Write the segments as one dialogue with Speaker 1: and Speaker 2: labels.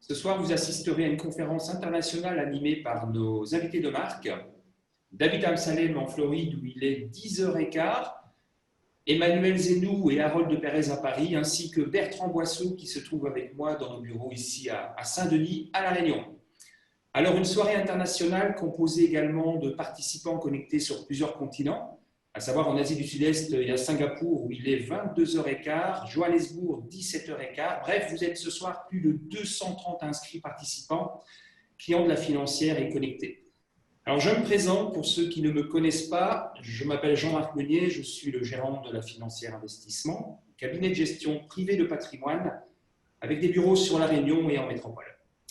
Speaker 1: Ce soir, vous assisterez à une conférence internationale animée par nos invités de marque. David Amsalem en Floride où il est 10h15, Emmanuel Zenou et Harold de Pérez à Paris, ainsi que Bertrand Boisseau qui se trouve avec moi dans nos bureaux ici à Saint-Denis, à La Réunion. Alors, une soirée internationale composée également de participants connectés sur plusieurs continents, à savoir en Asie du Sud-Est, il y a Singapour où il est 22h15, Johannesburg 17h15. Bref, vous êtes ce soir plus de 230 inscrits participants, clients de la financière et connectés. Alors, je me présente pour ceux qui ne me connaissent pas. Je m'appelle Jean-Marc Meunier, je suis le gérant de la financière investissement, cabinet de gestion privé de patrimoine avec des bureaux sur La Réunion et en métropole.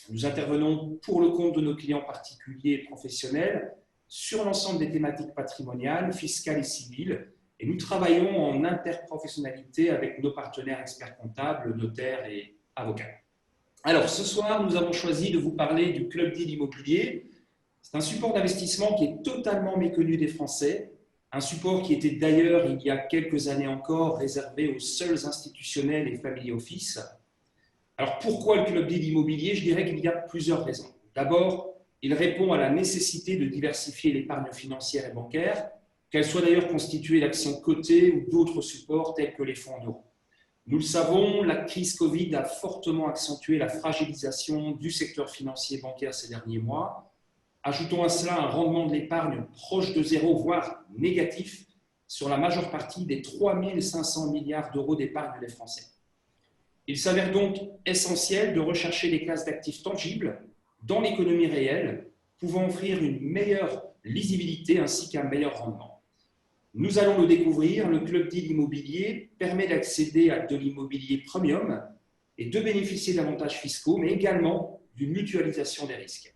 Speaker 1: Nous intervenons pour le compte de nos clients particuliers et professionnels sur l'ensemble des thématiques patrimoniales, fiscales et civiles, et nous travaillons en interprofessionnalité avec nos partenaires experts comptables, notaires et avocats. Alors, ce soir, nous avons choisi de vous parler du Club Deal Immobilier. C'est un support d'investissement qui est totalement méconnu des Français, un support qui était d'ailleurs, il y a quelques années encore, réservé aux seuls institutionnels et family office. Alors, pourquoi le Club Deal Immobilier? Je dirais qu'il y a plusieurs raisons. D'abord, il répond à la nécessité de diversifier l'épargne financière et bancaire, qu'elle soit d'ailleurs constituée d'actions cotées ou d'autres supports tels que les fonds d'euros. Nous le savons, la crise Covid a fortement accentué la fragilisation du secteur financier et bancaire ces derniers mois. Ajoutons à cela un rendement de l'épargne proche de zéro, voire négatif, sur la majeure partie des 3 500 milliards d'euros d'épargne des Français. Il s'avère donc essentiel de rechercher des classes d'actifs tangibles dans l'économie réelle, pouvant offrir une meilleure lisibilité ainsi qu'un meilleur rendement. Nous allons le découvrir, le Club Deal Immobilier permet d'accéder à de l'immobilier premium et de bénéficier d'avantages fiscaux, mais également d'une mutualisation des risques.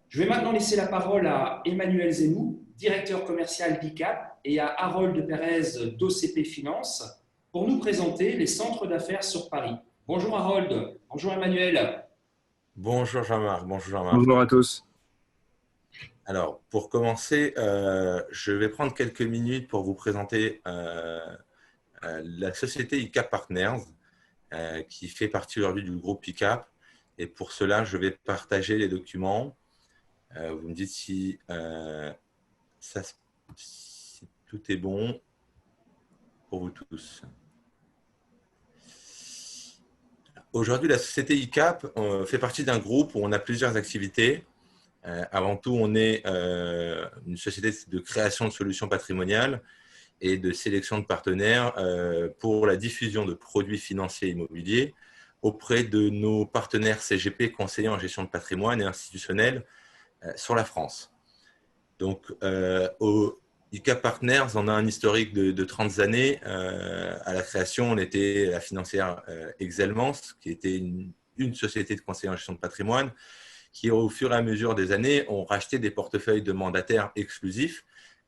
Speaker 1: Je vais maintenant laisser la parole à Emmanuel Zenou, directeur commercial d'ICAP, et à Harold Pérez d'OCP Finance, pour nous présenter les centres d'affaires sur Paris. Bonjour Harold, bonjour Emmanuel.
Speaker 2: Bonjour Jean-Marc, bonjour Jean-Marc.
Speaker 3: Bonjour à tous.
Speaker 2: Alors, pour commencer, je vais prendre quelques minutes pour vous présenter la société ICAP Partners, qui fait partie aujourd'hui du groupe ICAP. Et pour cela, je vais partager les documents. Vous me dites si tout est bon pour vous tous. Aujourd'hui, la société ICAP fait partie d'un groupe où on a plusieurs activités. Avant tout, on est une société de création de solutions patrimoniales et de sélection de partenaires pour la diffusion de produits financiers et immobiliers auprès de nos partenaires CGP, conseillers en gestion de patrimoine et institutionnels sur la France. Donc, au ICAP Partners, on a un historique de 30 années. À la création, on était la financière Exelmans, qui était une société de conseil en gestion de patrimoine, qui, au fur et à mesure des années, ont racheté des portefeuilles de mandataires exclusifs,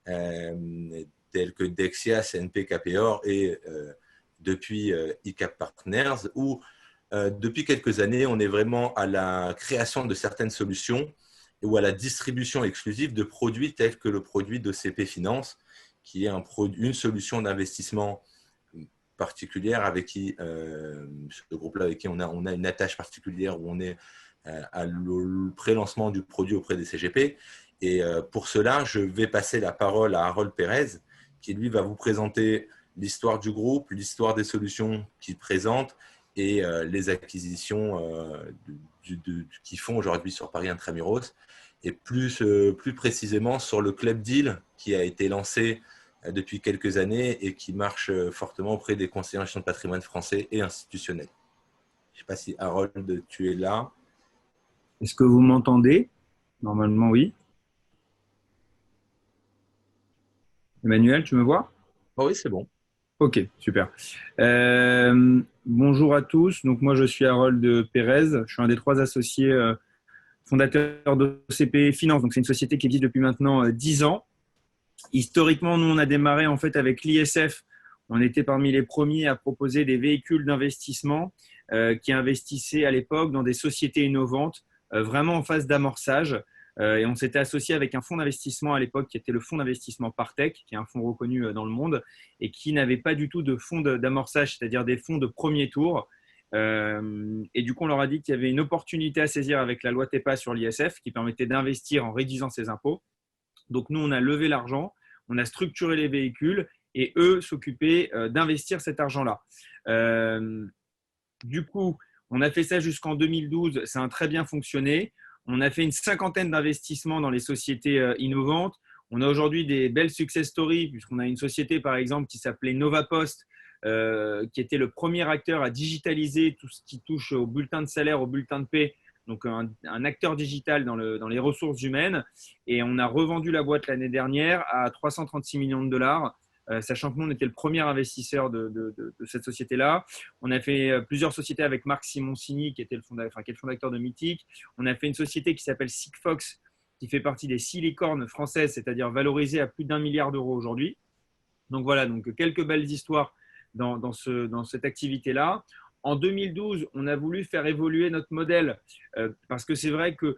Speaker 2: tels que Dexia, CNP, KPOR et depuis ICAP Partners, où depuis quelques années, on est vraiment à la création de certaines solutions ou à la distribution exclusive de produits tels que le produit d'OCP Finance, qui est une solution d'investissement particulière avec qui, ce groupe-là avec qui on a une attache particulière où on est à le pré-lancement du produit auprès des CGP. Et pour cela, je vais passer la parole à Harold Pérez, qui lui va vous présenter l'histoire du groupe, l'histoire des solutions qu'il présente et les acquisitions qu'ils font aujourd'hui sur Paris Intramuros, et plus précisément sur le Club Deal qui a été lancé depuis quelques années et qui marche fortement auprès des conseillers en gestion de patrimoine français et institutionnels. Je ne sais pas si Harold, tu es là.
Speaker 3: Est-ce que vous m'entendez? Normalement, oui. Emmanuel, tu me vois?
Speaker 2: Oh oui, c'est bon.
Speaker 3: Ok, super. Bonjour à tous. Donc, moi, je suis Harold Pérez. Je suis un des 3 associés fondateurs d'OCP Finance. Donc, c'est une société qui existe depuis maintenant 10 ans. Historiquement, nous, on a démarré en fait avec l'ISF. On était parmi les premiers à proposer des véhicules d'investissement qui investissaient à l'époque dans des sociétés innovantes, vraiment en phase d'amorçage. Et on s'était associé avec un fonds d'investissement à l'époque qui était le fonds d'investissement Partech, qui est un fonds reconnu dans le monde et qui n'avait pas du tout de fonds d'amorçage, c'est-à-dire des fonds de premier tour. Et du coup, on leur a dit qu'il y avait une opportunité à saisir avec la loi TEPA sur l'ISF qui permettait d'investir en réduisant ses impôts. Donc, nous, on a levé l'argent, on a structuré les véhicules et eux s'occupaient d'investir cet argent-là. Du coup, on a fait ça jusqu'en 2012, ça a très bien fonctionné. On a fait une cinquantaine d'investissements dans les sociétés innovantes. On a aujourd'hui des belles success stories, puisqu'on a une société, par exemple, qui s'appelait Novapost, qui était le premier acteur à digitaliser tout ce qui touche au bulletin de salaire, au bulletin de paie, donc un acteur digital dans les ressources humaines. Et on a revendu la boîte l'année dernière à 336 millions de dollars, sachant que nous, on était le premier investisseur de cette société-là. On a fait plusieurs sociétés avec Marc Simoncini, qui est le fondateur de Mythic. On a fait une société qui s'appelle Sigfox, qui fait partie des 6 licornes françaises, c'est-à-dire valorisées à plus d'1 milliard d'euros aujourd'hui. Donc voilà, donc quelques belles histoires dans cette activité-là. En 2012, on a voulu faire évoluer notre modèle parce que c'est vrai que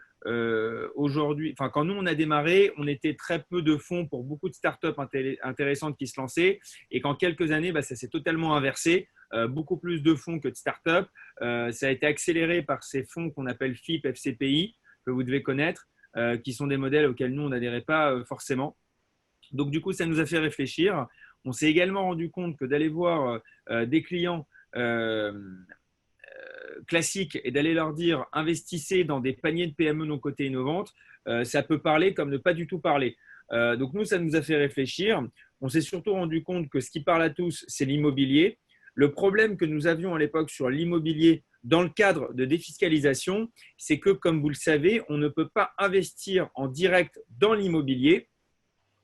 Speaker 3: aujourd'hui, quand nous on a démarré, on était très peu de fonds pour beaucoup de startups intéressantes qui se lançaient, et qu'en quelques années, ça s'est totalement inversé. Beaucoup plus de fonds que de startups. Ça a été accéléré par ces fonds qu'on appelle FIP, FCPI, que vous devez connaître, qui sont des modèles auxquels nous on n'adhérait pas forcément. Donc du coup, ça nous a fait réfléchir. On s'est également rendu compte que d'aller voir des clients classiques et d'aller leur dire investissez dans des paniers de PME non cotées innovantes, ça peut parler comme ne pas du tout parler. Donc nous, ça nous a fait réfléchir. On s'est surtout rendu compte que ce qui parle à tous, c'est l'immobilier. Le problème que nous avions à l'époque sur l'immobilier dans le cadre de défiscalisation, c'est que, comme vous le savez, on ne peut pas investir en direct dans l'immobilier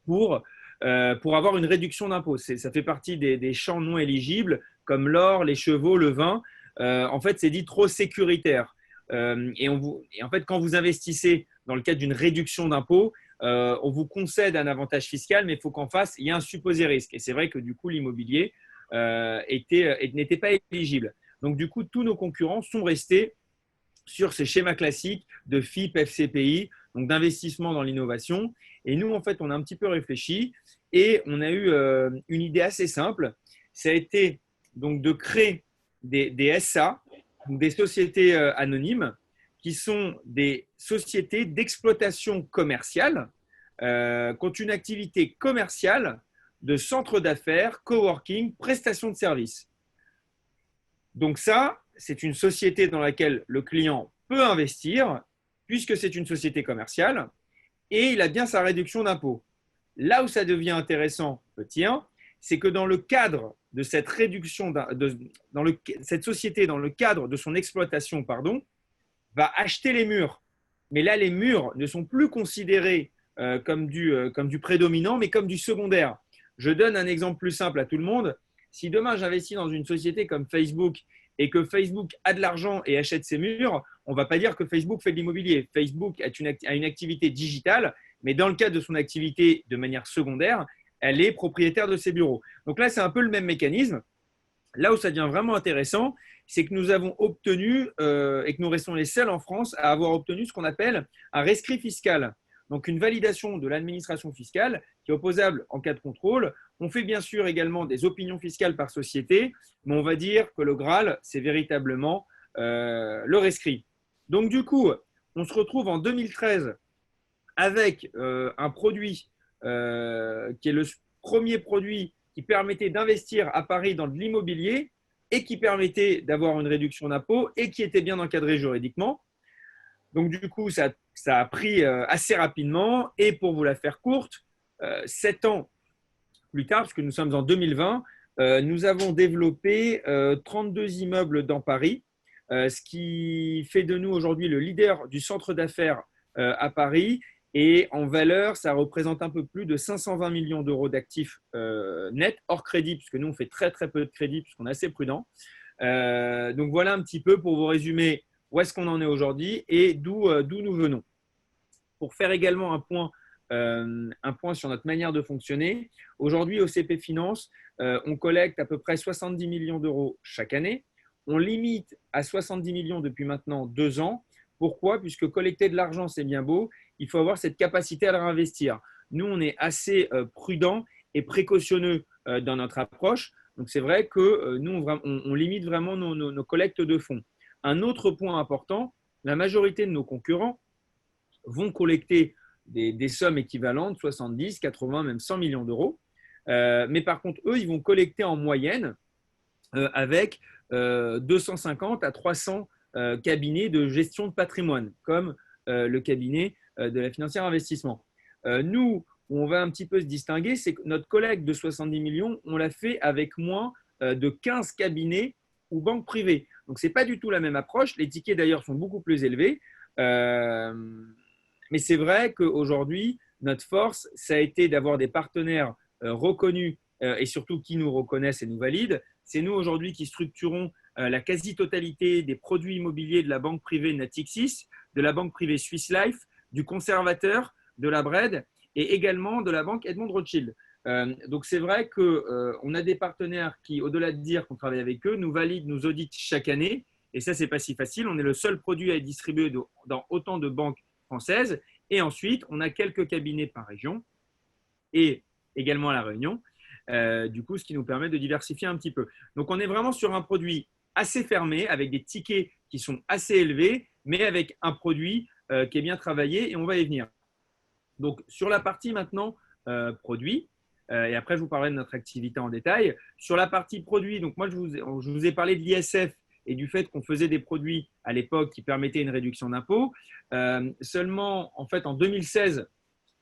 Speaker 3: pour avoir une réduction d'impôt. Ça fait partie des champs non éligibles, comme l'or, les chevaux, le vin. En fait, c'est dit trop sécuritaire. Et en fait, quand vous investissez dans le cadre d'une réduction d'impôt, on vous concède un avantage fiscal, mais il faut qu'en face, il y ait un supposé risque. Et c'est vrai que du coup, l'immobilier n'était pas éligible. Donc, du coup, tous nos concurrents sont restés sur ces schémas classiques de FIP, FCPI, donc d'investissement dans l'innovation. Et nous, en fait, on a un petit peu réfléchi et on a eu une idée assez simple. Ça a été donc de créer des SA, donc des sociétés anonymes, qui sont des sociétés d'exploitation commerciale, qui ont une activité commerciale de centre d'affaires, coworking, prestation de services. Donc ça, c'est une société dans laquelle le client peut investir, puisque c'est une société commerciale, et il a bien sa réduction d'impôt. Là où ça devient intéressant, petit 1, c'est que dans le cadre de cette réduction, cette société, dans le cadre de son exploitation, va acheter les murs. Mais là, les murs ne sont plus considérés comme du prédominant, mais comme du secondaire. Je donne un exemple plus simple à tout le monde. Si demain, j'investis dans une société comme Facebook et que Facebook a de l'argent et achète ses murs, on ne va pas dire que Facebook fait de l'immobilier. Facebook a une activité digitale, mais dans le cadre de son activité de manière secondaire, elle est propriétaire de ses bureaux. Donc là, c'est un peu le même mécanisme. Là où ça devient vraiment intéressant, c'est que nous avons obtenu, et que nous restons les seuls en France à avoir obtenu ce qu'on appelle un rescrit fiscal. Donc une validation de l'administration fiscale qui est opposable en cas de contrôle. On fait bien sûr également des opinions fiscales par société, mais on va dire que le Graal, c'est véritablement le rescrit. Donc du coup, on se retrouve en 2013 avec un produit qui est le premier produit qui permettait d'investir à Paris dans de l'immobilier et qui permettait d'avoir une réduction d'impôt et qui était bien encadré juridiquement. Donc du coup, ça a pris assez rapidement. Et pour vous la faire courte, 7 ans plus tard, puisque nous sommes en 2020, nous avons développé 32 immeubles dans Paris, ce qui fait de nous aujourd'hui le leader du centre d'affaires à Paris. Et en valeur, ça représente un peu plus de 520 millions d'euros d'actifs nets, hors crédit, puisque nous, on fait très, très peu de crédit, puisqu'on est assez prudent. Donc voilà un petit peu pour vous résumer où est-ce qu'on en est aujourd'hui et d'où nous venons. Pour faire également un point sur notre manière de fonctionner, aujourd'hui, au CP Finance, on collecte à peu près 70 millions d'euros chaque année. On limite à 70 millions depuis maintenant 2 ans. Pourquoi ? Puisque collecter de l'argent, c'est bien beau, il faut avoir cette capacité à le réinvestir. Nous, on est assez prudent et précautionneux dans notre approche. Donc, c'est vrai que nous, on limite vraiment nos collectes de fonds. Un autre point important, la majorité de nos concurrents vont collecter des sommes équivalentes, 70, 80, même 100 millions d'euros. Mais par contre, eux, ils vont collecter en moyenne avec 250 à 300 cabinets de gestion de patrimoine, comme le cabinet de la financière investissement. Nous, où on va un petit peu se distinguer, c'est que notre collecte de 70 millions, on l'a fait avec moins de 15 cabinets ou banques privées. Donc, ce n'est pas du tout la même approche. Les tickets, d'ailleurs, sont beaucoup plus élevés. Mais c'est vrai qu'aujourd'hui, notre force, ça a été d'avoir des partenaires reconnus et surtout qui nous reconnaissent et nous valident. C'est nous aujourd'hui qui structurons la quasi-totalité des produits immobiliers de la banque privée Natixis, de la banque privée Swiss Life, du conservateur, de la BRED et également de la banque Edmond Rothschild. Donc, c'est vrai qu'on a des partenaires qui, au-delà de dire qu'on travaille avec eux, nous valident, nous auditent chaque année. Et ça, ce n'est pas si facile. On est le seul produit à être distribué dans autant de banques françaises. Et ensuite, on a quelques cabinets par région et également à La Réunion. Du coup, ce qui nous permet de diversifier un petit peu. Donc, on est vraiment sur un produit assez fermé, avec des tickets qui sont assez élevés, mais avec un produit qui est bien travaillé et on va y venir. Donc, sur la partie maintenant produit, et après, je vous parlerai de notre activité en détail. Sur la partie produit, donc moi, je vous ai parlé de l'ISF et du fait qu'on faisait des produits à l'époque qui permettaient une réduction d'impôt. Seulement, en fait, en 2016,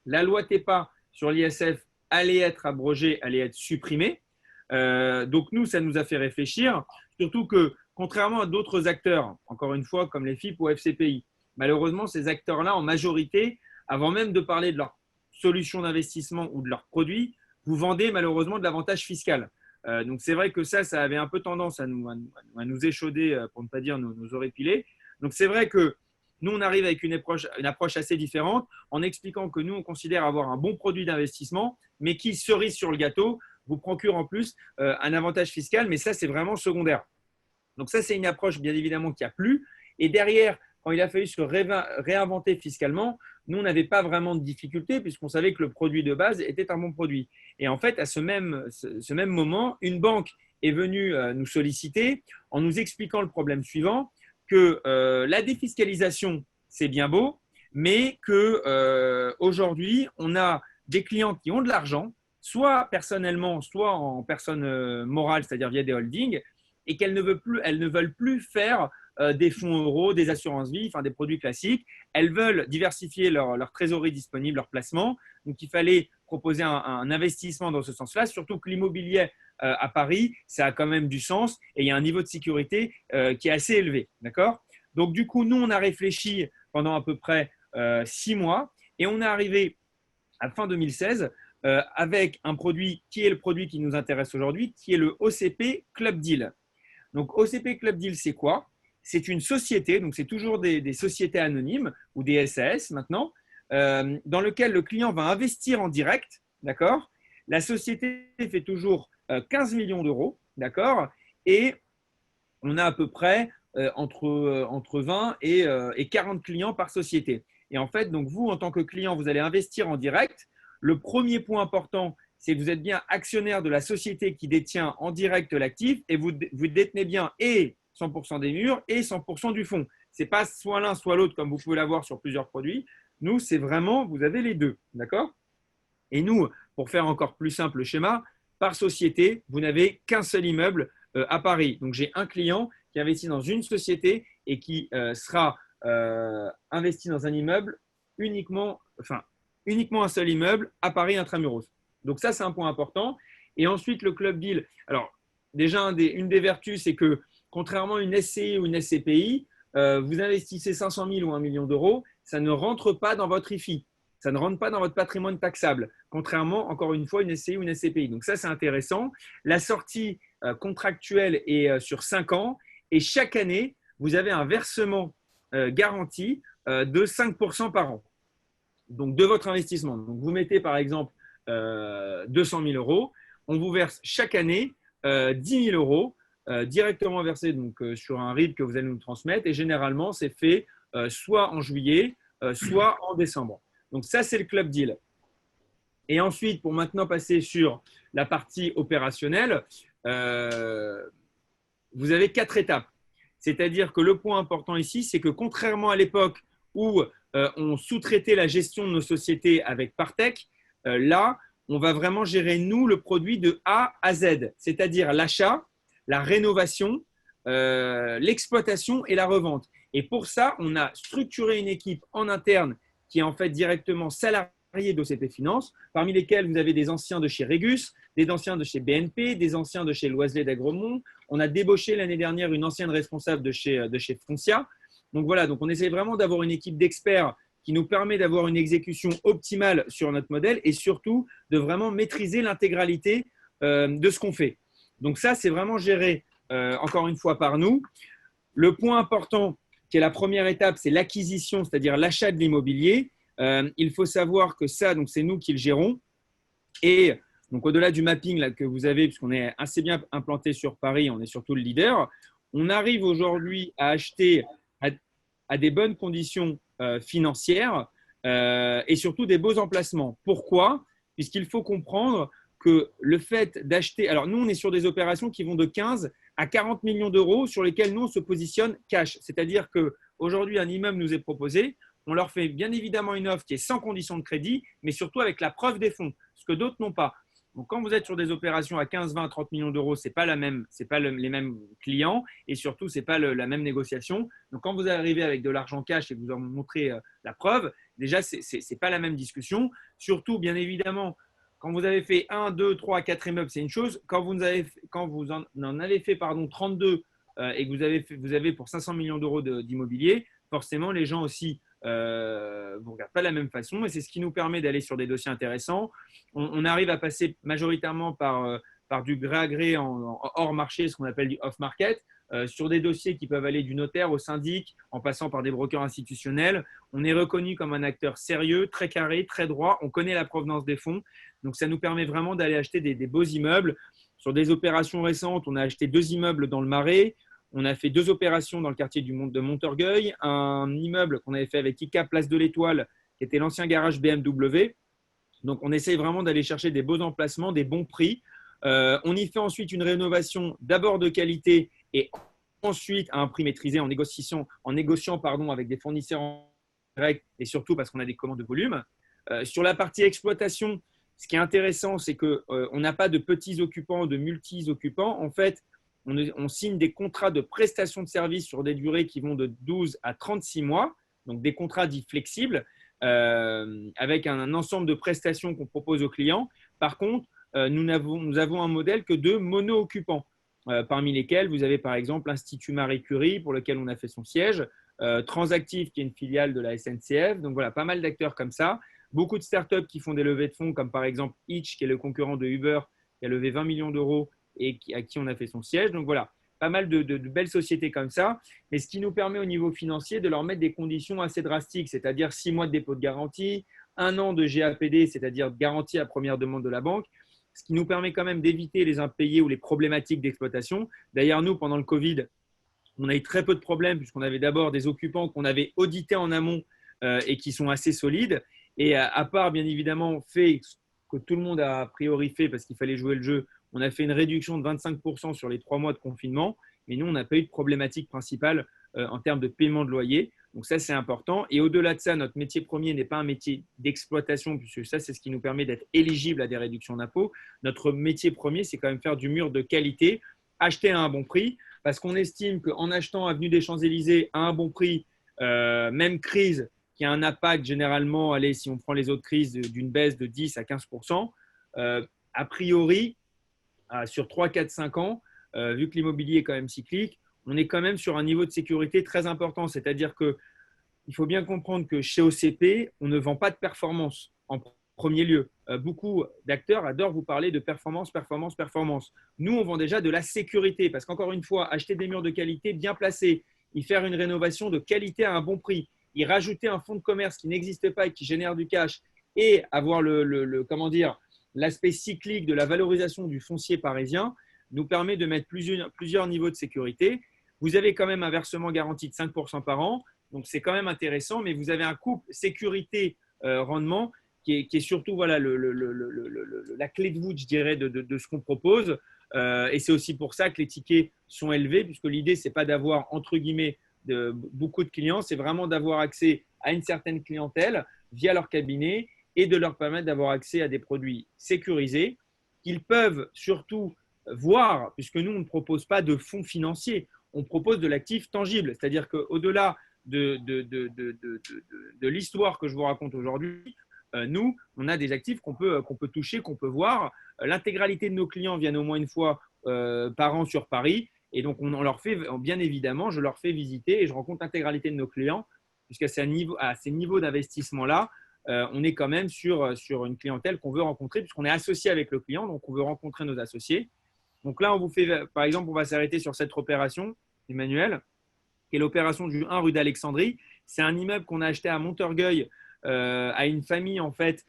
Speaker 3: la loi TEPA sur l'ISF allait être abrogée, allait être supprimée. Donc, nous, ça nous a fait réfléchir, surtout que, contrairement à d'autres acteurs, encore une fois, comme les FIP ou FCPI, malheureusement, ces acteurs-là, en majorité, avant même de parler de leur solution d'investissement ou de leurs produits, vous vendez malheureusement de l'avantage fiscal. Donc, c'est vrai que ça avait un peu tendance à nous échauder, pour ne pas dire nos oreilles pilées. Donc, c'est vrai que nous, on arrive avec une approche assez différente en expliquant que nous, on considère avoir un bon produit d'investissement, mais qui, cerise sur le gâteau, vous procure en plus un avantage fiscal, mais ça, c'est vraiment secondaire. Donc, ça, c'est une approche, bien évidemment, qui a plu. Et derrière, quand il a fallu se réinventer fiscalement, nous, on n'avait pas vraiment de difficulté puisqu'on savait que le produit de base était un bon produit. Et en fait, à ce même moment, une banque est venue nous solliciter en nous expliquant le problème suivant, que la défiscalisation, c'est bien beau, mais qu'aujourd'hui, on a des clients qui ont de l'argent, soit personnellement, soit en personne morale, c'est-à-dire via des holdings, et qu'elles ne veulent plus faire des fonds euros, des assurances vie, enfin des produits classiques. Elles veulent diversifier leur trésorerie disponible, leur placement. Donc, il fallait proposer un investissement dans ce sens-là, surtout que l'immobilier à Paris, ça a quand même du sens et il y a un niveau de sécurité qui est assez élevé. D'accord ? Donc, du coup, nous, on a réfléchi pendant à peu près 6 mois et on est arrivé à fin 2016 avec un produit qui est le produit qui nous intéresse aujourd'hui, qui est le OCP Club Deal. Donc, OCP Club Deal, c'est quoi ? C'est une société, donc c'est toujours des sociétés anonymes ou des SAS maintenant, dans lequel le client va investir en direct, d'accord ? La société fait toujours 15 millions d'euros, d'accord ? Et on a à peu près entre 20 et 40 clients par société. Et en fait, donc vous, en tant que client, vous allez investir en direct. Le premier point important, c'est que vous êtes bien actionnaire de la société qui détient en direct l'actif et vous détenez bien et 100% des murs et 100% du fonds. Ce n'est pas soit l'un, soit l'autre, comme vous pouvez l'avoir sur plusieurs produits. Nous, c'est vraiment, vous avez les deux. D'accord ? Et nous, pour faire encore plus simple le schéma, par société, vous n'avez qu'un seul immeuble à Paris. Donc, j'ai un client qui investit dans une société et qui sera investi dans un immeuble uniquement un seul immeuble à Paris intramuros. Donc, ça, c'est un point important. Et ensuite, le Club Deal. Alors, déjà, une des vertus, c'est que contrairement à une SCI ou une SCPI, vous investissez 500 000 ou 1 million d'euros, ça ne rentre pas dans votre IFI. Ça ne rentre pas dans votre patrimoine taxable, contrairement, encore une fois, une SCI ou une SCPI. Donc ça, c'est intéressant. La sortie contractuelle est sur 5 ans et chaque année, vous avez un versement garanti de 5% par an. Donc, de votre investissement. Donc, vous mettez, par exemple, 200 000 euros. On vous verse chaque année 10 000 euros directement versés sur un RIB que vous allez nous transmettre. Et généralement, c'est fait soit en juillet, soit en décembre. Donc, ça, c'est le Club Deal. Et ensuite, pour maintenant passer sur la partie opérationnelle, vous avez 4 étapes. C'est-à-dire que le point important ici, c'est que contrairement à l'époque où on sous-traitait la gestion de nos sociétés avec Partech, là, on va vraiment gérer, nous, le produit de A à Z, c'est-à-dire l'achat, la rénovation, l'exploitation et la revente. Et pour ça, on a structuré une équipe en interne qui est en fait directement salariée d'OCP Finance, parmi lesquels vous avez des anciens de chez Regus, des anciens de chez BNP, des anciens de chez Loiselet d'Agremont. On a débauché l'année dernière une ancienne responsable de chez Foncia. Donc voilà, donc on essaie vraiment d'avoir une équipe d'experts qui nous permet d'avoir une exécution optimale sur notre modèle et surtout de vraiment maîtriser l'intégralité de ce qu'on fait. Donc ça, c'est vraiment géré, encore une fois, par nous. Le point important, qui est la première étape, c'est l'acquisition, c'est-à-dire l'achat de l'immobilier. Il faut savoir que ça, donc c'est nous qui le gérons. Et donc au-delà du mapping là, que vous avez, puisqu'on est assez bien implanté sur Paris, on est surtout le leader, on arrive aujourd'hui à acheter à des bonnes conditions financières et surtout des beaux emplacements. Pourquoi ? Puisqu'il faut comprendre que le fait d'acheter… Alors, nous, on est sur des opérations qui vont de 15 à 40 millions d'euros sur lesquelles nous, on se positionne cash. C'est-à-dire qu'aujourd'hui, un immeuble nous est proposé. On leur fait bien évidemment une offre qui est sans condition de crédit, mais surtout avec la preuve des fonds, ce que d'autres n'ont pas. Donc, quand vous êtes sur des opérations à 15, 20, 30 millions d'euros, ce n'est pas les mêmes clients et surtout, ce n'est pas la même négociation. Donc, quand vous arrivez avec de l'argent cash et que vous en montrez la preuve, déjà, ce n'est pas la même discussion. Surtout, bien évidemment, quand vous avez fait 1, 2, 3, 4 immeubles, c'est une chose. Quand vous en avez fait 32 et que vous avez pour 500 millions d'euros d'immobilier, forcément, les gens aussi vous ne regardent pas de la même façon. Et c'est ce qui nous permet d'aller sur des dossiers intéressants. On arrive à passer majoritairement par du gré à gré en hors marché, ce qu'on appelle du off-market, sur des dossiers qui peuvent aller du notaire au syndic, en passant par des brokers institutionnels. On est reconnu comme un acteur sérieux, très carré, très droit. On connaît la provenance des fonds. Donc, ça nous permet vraiment d'aller acheter des beaux immeubles. Sur des opérations récentes, on a acheté 2 immeubles dans le Marais. On a fait 2 opérations dans le quartier de Montorgueil. Un immeuble qu'on avait fait avec ICA, Place de l'Étoile, qui était l'ancien garage BMW. Donc, on essaye vraiment d'aller chercher des beaux emplacements, des bons prix. On y fait ensuite une rénovation d'abord de qualité et ensuite à un prix maîtrisé en négociant avec des fournisseurs en direct et surtout parce qu'on a des commandes de volume. Sur la partie exploitation, ce qui est intéressant, c'est qu'on n'a pas de petits occupants, de multi-occupants. En fait, on signe des contrats de prestation de services sur des durées qui vont de 12 à 36 mois, donc des contrats dits flexibles, avec un ensemble de prestations qu'on propose aux clients. Par contre, nous avons un modèle que de mono-occupants, parmi lesquels vous avez par exemple l'Institut Marie Curie, pour lequel on a fait son siège, Transactive, qui est une filiale de la SNCF. Donc voilà, pas mal d'acteurs comme ça. Beaucoup de startups qui font des levées de fonds, comme par exemple Hitch, qui est le concurrent de Uber, qui a levé 20 millions d'euros et à qui on a fait son siège. Donc voilà, pas mal de belles sociétés comme ça. Mais ce qui nous permet au niveau financier de leur mettre des conditions assez drastiques, c'est-à-dire 6 mois de dépôt de garantie, 1 an de GAPD, c'est-à-dire garantie à première demande de la banque, ce qui nous permet quand même d'éviter les impayés ou les problématiques d'exploitation. D'ailleurs, nous, pendant le Covid, on a eu très peu de problèmes puisqu'on avait d'abord des occupants qu'on avait audités en amont et qui sont assez solides. Et à part, bien évidemment, fait que tout le monde a a priori fait parce qu'il fallait jouer le jeu, on a fait une réduction de 25% sur les 3 mois de confinement. Mais nous, on n'a pas eu de problématique principale en termes de paiement de loyer. Donc ça, c'est important. Et au-delà de ça, notre métier premier n'est pas un métier d'exploitation, puisque ça, c'est ce qui nous permet d'être éligible à des réductions d'impôts. Notre métier premier, c'est quand même faire du mur de qualité, acheter à un bon prix, parce qu'on estime qu'en achetant avenue des Champs-Élysées à un bon prix, même crise, qui a un impact généralement, allez, si on prend les autres crises, d'une baisse de 10 à 15%, a priori, sur 3, 4, 5 ans, vu que l'immobilier est quand même cyclique, on est quand même sur un niveau de sécurité très important. C'est-à-dire qu'il faut bien comprendre que chez OCP, on ne vend pas de performance en premier lieu. Beaucoup d'acteurs adorent vous parler de performance, performance, performance. Nous, on vend déjà de la sécurité parce qu'encore une fois, acheter des murs de qualité bien placés, y faire une rénovation de qualité à un bon prix, y rajouter un fonds de commerce qui n'existe pas et qui génère du cash et avoir l'aspect cyclique de la valorisation du foncier parisien nous permet de mettre plusieurs niveaux de sécurité. Vous avez quand même un versement garanti de 5% par an, donc c'est quand même intéressant, mais vous avez un couple sécurité-rendement qui est surtout la clé de voûte, je dirais, de ce qu'on propose. Et c'est aussi pour ça que les tickets sont élevés, puisque l'idée, ce n'est pas d'avoir, entre guillemets, beaucoup de clients, c'est vraiment d'avoir accès à une certaine clientèle via leur cabinet et de leur permettre d'avoir accès à des produits sécurisés qu'ils peuvent surtout voir, puisque nous, on ne propose pas de fonds financiers, on propose de l'actif tangible. C'est-à-dire qu'au-delà de l'histoire que je vous raconte aujourd'hui, nous, on a des actifs qu'on peut toucher, qu'on peut voir. L'intégralité de nos clients viennent au moins une fois par an sur Paris. Et donc, on leur fait, bien évidemment, je leur fais visiter et je rencontre l'intégralité de nos clients, puisqu'à ces niveaux d'investissement-là, on est quand même sur une clientèle qu'on veut rencontrer, puisqu'on est associé avec le client, donc on veut rencontrer nos associés. Donc là, on vous fait, par exemple, on va s'arrêter sur cette opération, Emmanuel, qui est l'opération du 1 rue d'Alexandrie. C'est un immeuble qu'on a acheté à Montorgueil à une famille, en fait,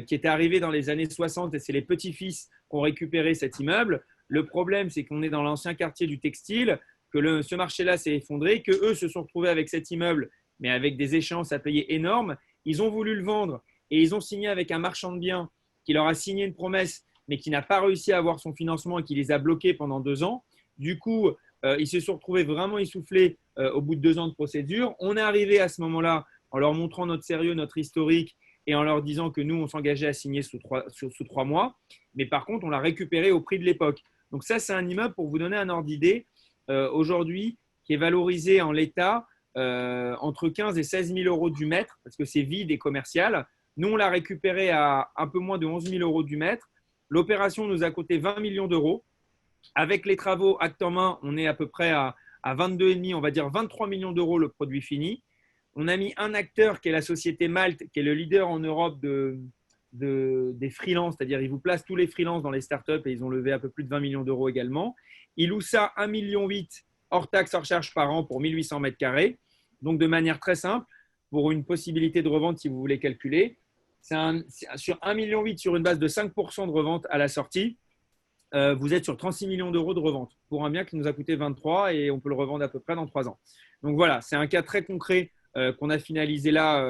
Speaker 3: qui était arrivée dans les années 60, et c'est les petits-fils qui ont récupéré cet immeuble. Le problème, c'est qu'on est dans l'ancien quartier du textile, que ce marché-là s'est effondré, qu'eux se sont retrouvés avec cet immeuble, mais avec des échéances à payer énormes. Ils ont voulu le vendre et ils ont signé avec un marchand de biens qui leur a signé une promesse, mais qui n'a pas réussi à avoir son financement et qui les a bloqués pendant 2 ans. Du coup, ils se sont retrouvés vraiment essoufflés au bout de 2 ans de procédure. On est arrivé à ce moment-là en leur montrant notre sérieux, notre historique et en leur disant que nous, on s'engageait à signer sous 3 mois. Mais par contre, on l'a récupéré au prix de l'époque. Donc ça, c'est un immeuble, pour vous donner un ordre d'idée, aujourd'hui, qui est valorisé en l'état entre 15 et 16 000 euros du mètre, parce que c'est vide et commercial. Nous, on l'a récupéré à un peu moins de 11 000 euros du mètre. L'opération nous a coûté 20 millions d'euros. Avec les travaux acte en main, on est à peu près à 22,5, on va dire 23 millions d'euros le produit fini. On a mis un acteur qui est la société Malte, qui est le leader en Europe des freelances, c'est-à-dire ils vous placent tous les freelances dans les startups et ils ont levé un peu plus de 20 millions d'euros également. Ils louent ça 1,8 million hors taxe, hors charge par an pour 1800 mètres carrés. Donc, de manière très simple, pour une possibilité de revente, si vous voulez calculer, sur 1,8 million sur une base de 5% de revente à la sortie, vous êtes sur 36 millions d'euros de revente pour un bien qui nous a coûté 23 et on peut le revendre à peu près dans 3 ans. Donc voilà, c'est un cas très concret qu'on a finalisé là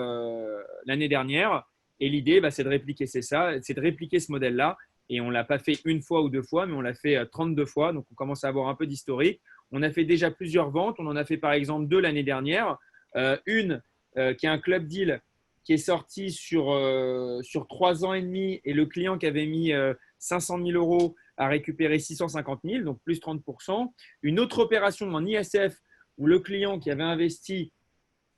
Speaker 3: l'année dernière. Et l'idée, c'est de répliquer, c'est de répliquer ce modèle-là. Et on ne l'a pas fait une fois ou 2 fois, mais on l'a fait 32 fois. Donc on commence à avoir un peu d'historique. On a fait déjà plusieurs ventes. On en a fait par exemple 2 l'année dernière. Une qui est un club deal qui est sorti sur 3 ans et demi et le client qui avait mis 500 000 euros a récupéré 650 000, donc plus 30%. Une autre opération en ISF où le client qui avait investi,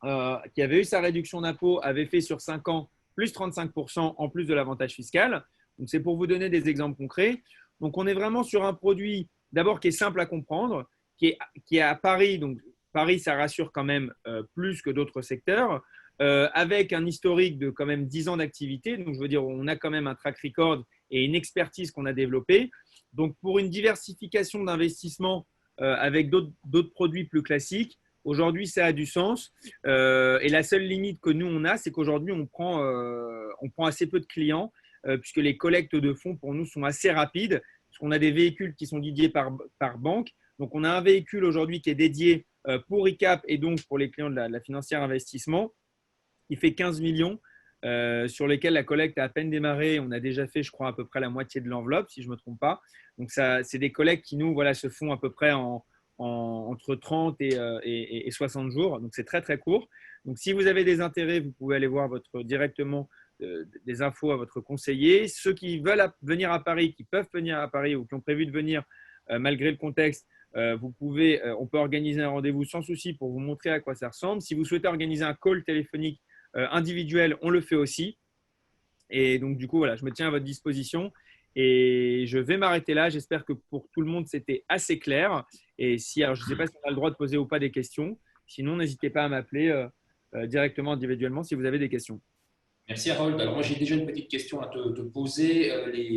Speaker 3: qui avait eu sa réduction d'impôt, avait fait sur 5 ans plus 35% en plus de l'avantage fiscal. Donc, c'est pour vous donner des exemples concrets. Donc, on est vraiment sur un produit d'abord qui est simple à comprendre, qui est à Paris. Donc, Paris, ça rassure quand même plus que d'autres secteurs, avec un historique de quand même 10 ans d'activité. Donc, je veux dire, on a quand même un track record et une expertise qu'on a développée. Donc, pour une diversification d'investissement avec d'autres produits plus classiques, aujourd'hui, ça a du sens. Et la seule limite que nous, on a, c'est qu'aujourd'hui, on prend assez peu de clients puisque les collectes de fonds, pour nous, sont assez rapides. Parce qu'on a des véhicules qui sont dédiés par banque. Donc, on a un véhicule aujourd'hui qui est dédié pour ICAP et donc pour les clients de la financière investissement, qui fait 15 millions, sur lesquels la collecte a à peine démarré. On a déjà fait, je crois, à peu près la moitié de l'enveloppe, si je ne me trompe pas. Donc, c'est des collectes qui, nous, se font à peu près entre 30 et 60 jours. Donc, c'est très, très court. Donc, si vous avez des intérêts, vous pouvez aller voir directement des infos à votre conseiller. Ceux qui veulent venir à Paris, qui peuvent venir à Paris ou qui ont prévu de venir malgré le contexte, on peut organiser un rendez-vous sans souci pour vous montrer à quoi ça ressemble. Si vous souhaitez organiser un call téléphonique individuel, on le fait aussi. Et donc, du coup, voilà, je me tiens à votre disposition et je vais m'arrêter là. J'espère que pour tout le monde, c'était assez clair. Et alors, je ne sais pas si on a le droit de poser ou pas des questions. Sinon, n'hésitez pas à m'appeler directement individuellement si vous avez des questions.
Speaker 1: Merci Harold. Alors moi j'ai déjà une petite question à te poser.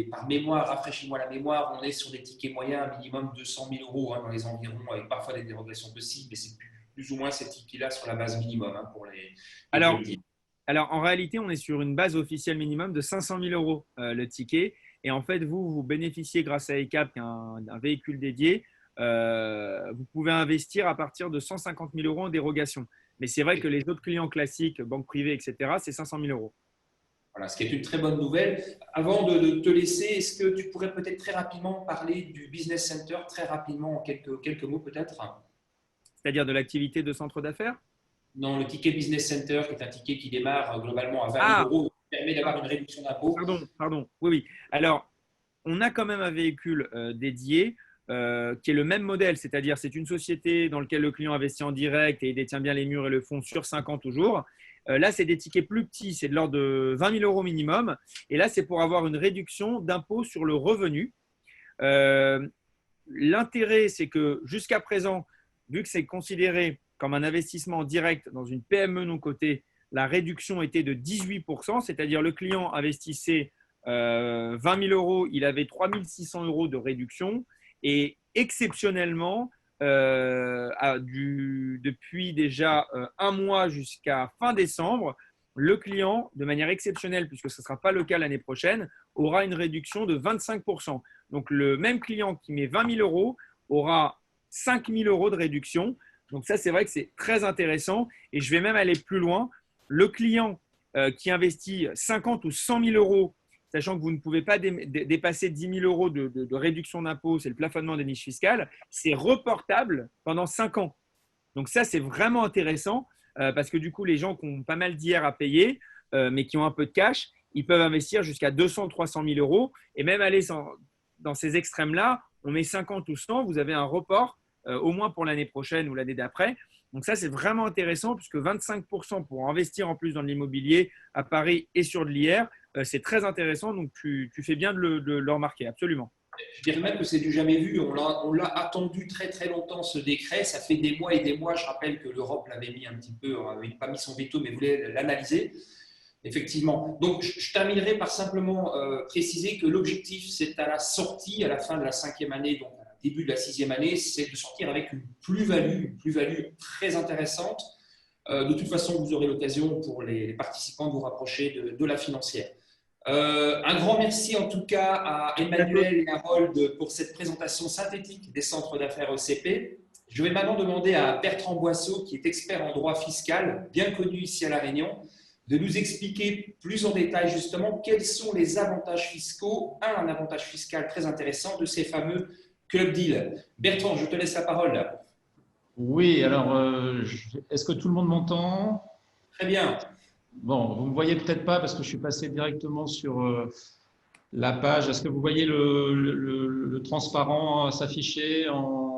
Speaker 1: Par mémoire, rafraîchis-moi la mémoire, on est sur des tickets moyens à minimum 200 000 euros dans les environs, avec parfois des dérogations possibles, mais c'est plus ou moins ces tickets-là sur la base minimum pour les
Speaker 3: Alors, en réalité, on est sur une base officielle minimum de 500 000 euros le ticket. Et en fait, vous bénéficiez grâce à ECAP, qui est un véhicule dédié, vous pouvez investir à partir de 150 000 euros en dérogation. Mais c'est vrai que les autres clients classiques, banques privées, etc., c'est 500 000 euros.
Speaker 1: Voilà, ce qui est une très bonne nouvelle. Avant de te laisser, est-ce que tu pourrais peut-être très rapidement parler du Business Center, très rapidement, en quelques mots peut-être?
Speaker 3: C'est-à-dire de l'activité de centre d'affaires?
Speaker 1: Non, le ticket Business Center, qui est un ticket qui démarre globalement à 20 000
Speaker 3: Ah,
Speaker 1: euros, qui permet d'avoir une réduction d'impôt.
Speaker 3: pardon. Oui, oui. Alors, on a quand même un véhicule dédié qui est le même modèle, c'est-à-dire c'est une société dans laquelle le client investit en direct et il détient bien les murs et le fonds sur 5 ans toujours. Là, c'est des tickets plus petits, c'est de l'ordre de 20 000 euros minimum. Et là, c'est pour avoir une réduction d'impôt sur le revenu. Euh, L'intérêt, c'est que jusqu'à présent, vu que c'est considéré comme un investissement direct dans une PME non cotée, la réduction était de 18%, c'est-à-dire le client investissait 20 000 euros, il avait 3 600 euros de réduction. Et exceptionnellement, depuis déjà un mois jusqu'à fin décembre, le client, de manière exceptionnelle, puisque ce ne sera pas le cas l'année prochaine, aura une réduction de 25%. Donc, le même client qui met 20 000 euros aura 5 000 euros de réduction. Donc, ça, c'est vrai que c'est très intéressant. Et je vais même aller plus loin. Le client qui investit 50 ou 100 000 euros, sachant que vous ne pouvez pas dépasser 10 000 euros de réduction d'impôt, c'est le plafonnement des niches fiscales, c'est reportable pendant 5 ans. Donc, ça, c'est vraiment intéressant parce que du coup, les gens qui ont pas mal d'IR à payer, mais qui ont un peu de cash, ils peuvent investir jusqu'à 200 300 000 euros et même aller dans ces extrêmes-là, on met 50 ou 100, vous avez un report au moins pour l'année prochaine ou l'année d'après. Donc ça, c'est vraiment intéressant puisque 25% pour investir en plus dans l'immobilier à Paris et sur de l'IR, c'est très intéressant. Donc tu fais bien de le remarquer, absolument.
Speaker 1: Je dirais même que c'est du jamais vu. On l'a attendu très très longtemps ce décret. Ça fait des mois et des mois. Je rappelle que l'Europe l'avait mis un petit peu, n'avait pas mis son veto, mais voulait l'analyser. Effectivement. Donc, je terminerai par simplement préciser que l'objectif, c'est à la sortie, à la fin de la 5e année, donc au début de la 6e année, c'est de sortir avec une plus-value très intéressante. De toute façon, vous aurez l'occasion pour les participants de vous rapprocher de la financière. Un grand merci en tout cas à Emmanuel et à Harold pour cette présentation synthétique des centres d'affaires ECP. Je vais maintenant demander à Bertrand Boisseau, qui est expert en droit fiscal, bien connu ici à La Réunion, de nous expliquer plus en détail justement quels sont les avantages fiscaux, un avantage fiscal très intéressant de ces fameux club deals. Bertrand, je te laisse la parole.
Speaker 4: Oui, alors, est-ce que tout le monde m'entend?
Speaker 1: Très bien.
Speaker 4: Bon, vous ne me voyez peut-être pas parce que je suis passé directement sur la page. Est-ce que vous voyez le transparent s'afficher en…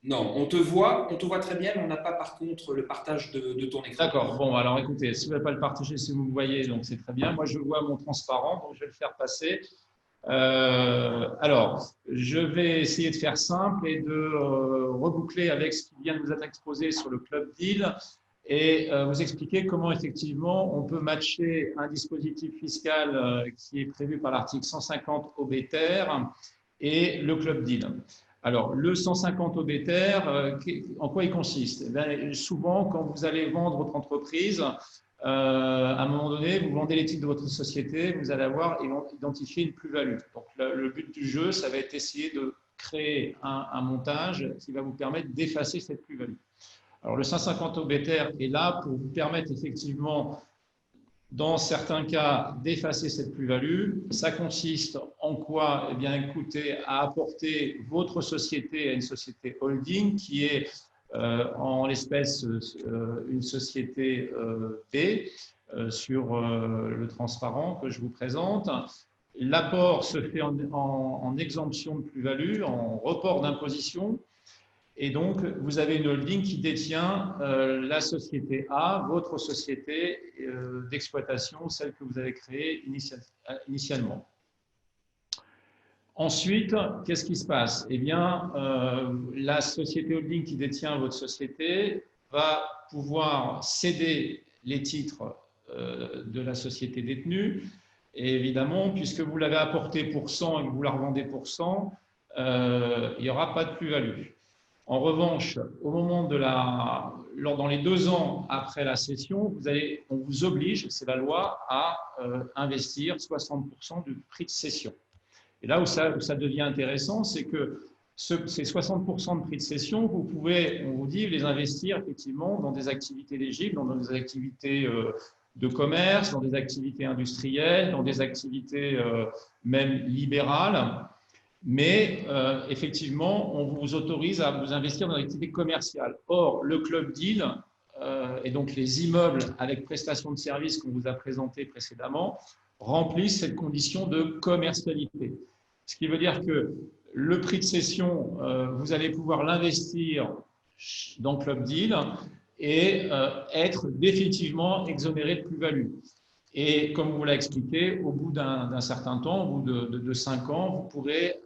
Speaker 1: Non, on te voit très bien, mais on n'a pas par contre le partage de ton écran.
Speaker 4: D'accord, bon, alors écoutez, si vous ne voulez pas le partager, si vous me voyez, donc c'est très bien. Moi, je vois mon transparent, donc je vais le faire passer. Alors, je vais essayer de faire simple et de reboucler avec ce qui vient de nous être exposé sur le Club Deal et vous expliquer comment effectivement on peut matcher un dispositif fiscal qui est prévu par l'article 150 OBTER et le Club Deal. Alors, le 150 OBTER, en quoi il consiste? Eh bien, souvent, quand vous allez vendre votre entreprise, à un moment donné, vous vendez les titres de votre société, vous allez avoir identifié une plus-value. Donc, le but du jeu, ça va être d'essayer de créer un montage qui va vous permettre d'effacer cette plus-value. Alors, le 150 OBTER est là pour vous permettre effectivement, dans certains cas, d'effacer cette plus-value. Ça consiste en quoi? Eh bien, écoutez, à apporter votre société à une société holding qui est en l'espèce une société B sur le transparent que je vous présente. L'apport se fait en exemption de plus-value, en report d'imposition. Et donc, vous avez une holding qui détient la société A, votre société d'exploitation, celle que vous avez créée initialement. Ensuite, qu'est-ce qui se passe? Eh bien, la société holding qui détient votre société va pouvoir céder les titres de la société détenue. Et évidemment, puisque vous l'avez apporté pour 100 et que vous la revendez pour 100, il n'y aura pas de plus-value. En revanche, au moment dans les 2 ans après la cession, on vous oblige, c'est la loi, à investir 60% du prix de cession. Et là où ça devient intéressant, c'est que ces 60% de prix de cession, vous pouvez, on vous dit, les investir effectivement dans des activités éligibles, dans des activités de commerce, dans des activités industrielles, dans des activités même libérales. Mais effectivement, on vous autorise à vous investir dans l'activité commerciale. Or, le Club Deal et donc les immeubles avec prestation de services qu'on vous a présentés précédemment remplissent cette condition de commercialité. Ce qui veut dire que le prix de cession, vous allez pouvoir l'investir dans Club Deal et être définitivement exonéré de plus-value. Et comme vous l'avez expliqué, au bout d'un certain temps, au bout de 5 ans, vous pourrez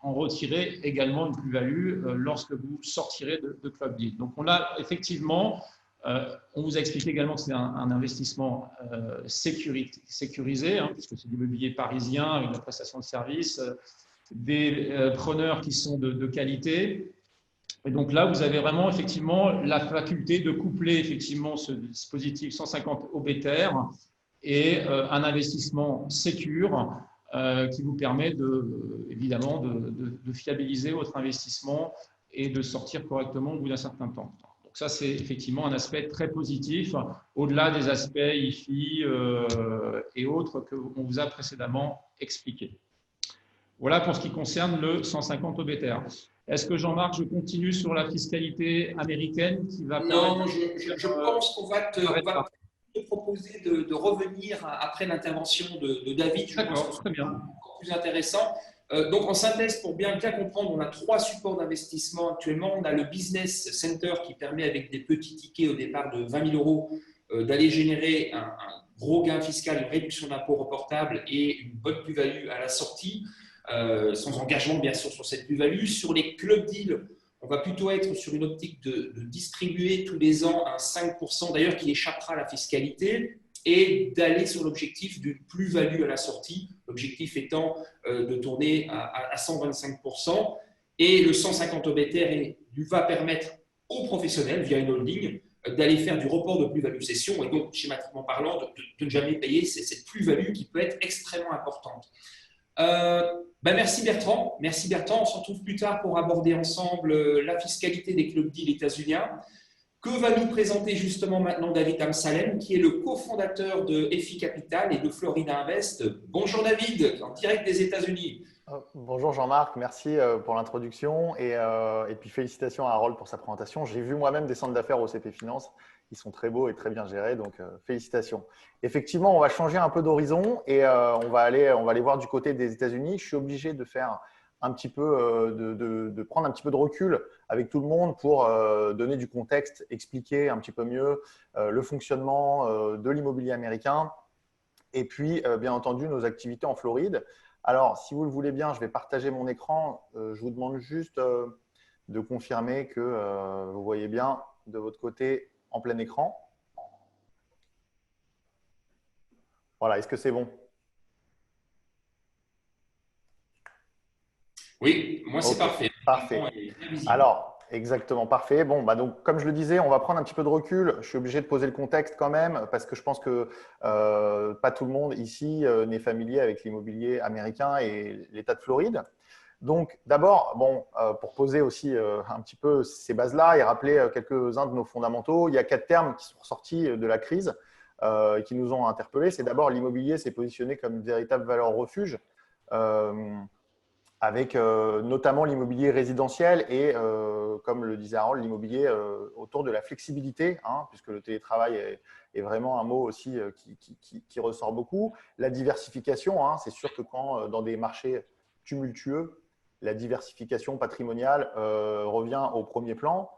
Speaker 4: en retirer également une plus-value lorsque vous sortirez de Club Deal. Donc, on a effectivement, on vous a expliqué également que c'est un investissement sécurisé, hein, puisque c'est du mobilier parisien avec la prestation de services, des preneurs qui sont de qualité. Et donc là, vous avez vraiment effectivement la faculté de coupler effectivement ce dispositif 150 OBTR et un investissement sécure qui vous permet évidemment de fiabiliser votre investissement et de sortir correctement au bout d'un certain temps. Donc ça, c'est effectivement un aspect très positif, au-delà des aspects IFI et autres qu'on vous a précédemment expliqués. Voilà pour ce qui concerne le 150 OBTR. Est-ce que Jean-Marc, je continue sur la fiscalité américaine qui va
Speaker 1: Non, je pense qu'on va te proposer de revenir après l'intervention de David.
Speaker 4: D'accord, très bien.
Speaker 1: Encore plus intéressant. Donc, en synthèse, pour bien comprendre, on a 3 supports d'investissement actuellement. On a le Business Center qui permet, avec des petits tickets au départ de 20 000 euros, d'aller générer un gros gain fiscal, une réduction d'impôt reportable et une bonne plus-value à la sortie, sans engagement bien sûr sur cette plus-value. Sur les Club Deals, on va plutôt être sur une optique de distribuer tous les ans un 5% d'ailleurs qui échappera à la fiscalité et d'aller sur l'objectif d'une plus-value à la sortie, l'objectif étant de tourner à 125%. Et le 150 OBTR va permettre aux professionnels, via une holding, d'aller faire du report de plus-value cession et donc, schématiquement parlant, de ne jamais payer cette plus-value qui peut être extrêmement importante. Merci Bertrand. Merci Bertrand. On se retrouve plus tard pour aborder ensemble la fiscalité des Club Deal états-uniens. Que va nous présenter justement maintenant David Amsalem, qui est le cofondateur de FI Capital et de Florida Invest. Bonjour David, en direct des États-Unis.
Speaker 5: Bonjour Jean-Marc, merci pour l'introduction et puis félicitations à Harold pour sa présentation. J'ai vu moi-même des centres d'affaires au CP Finance. Ils sont très beaux et très bien gérés, donc félicitations. Effectivement, on va changer un peu d'horizon et on va aller voir du côté des États-Unis. Je suis obligé de faire un petit peu, de prendre un petit peu de recul avec tout le monde pour donner du contexte, expliquer un petit peu mieux le fonctionnement de l'immobilier américain et puis, bien entendu, nos activités en Floride. Alors, si vous le voulez bien, je vais partager mon écran. Je vous demande juste de confirmer que vous voyez bien de votre côté en plein écran. Voilà, est-ce que c'est bon?
Speaker 1: Oui, moi c'est parfait.
Speaker 5: Parfait. Alors, exactement, parfait. Bon, donc, comme je le disais, on va prendre un petit peu de recul. Je suis obligé de poser le contexte quand même parce que je pense que pas tout le monde ici n'est familier avec l'immobilier américain et l'État de Floride. Donc, d'abord, pour poser aussi un petit peu ces bases-là et rappeler quelques-uns de nos fondamentaux, il y a 4 termes qui sont ressortis de la crise et qui nous ont interpellés. C'est d'abord l'immobilier s'est positionné comme une véritable valeur refuge avec notamment l'immobilier résidentiel et, comme le disait Harold, l'immobilier autour de la flexibilité, puisque le télétravail est vraiment un mot aussi qui ressort beaucoup. La diversification, c'est sûr que quand dans des marchés tumultueux, la diversification patrimoniale revient au premier plan.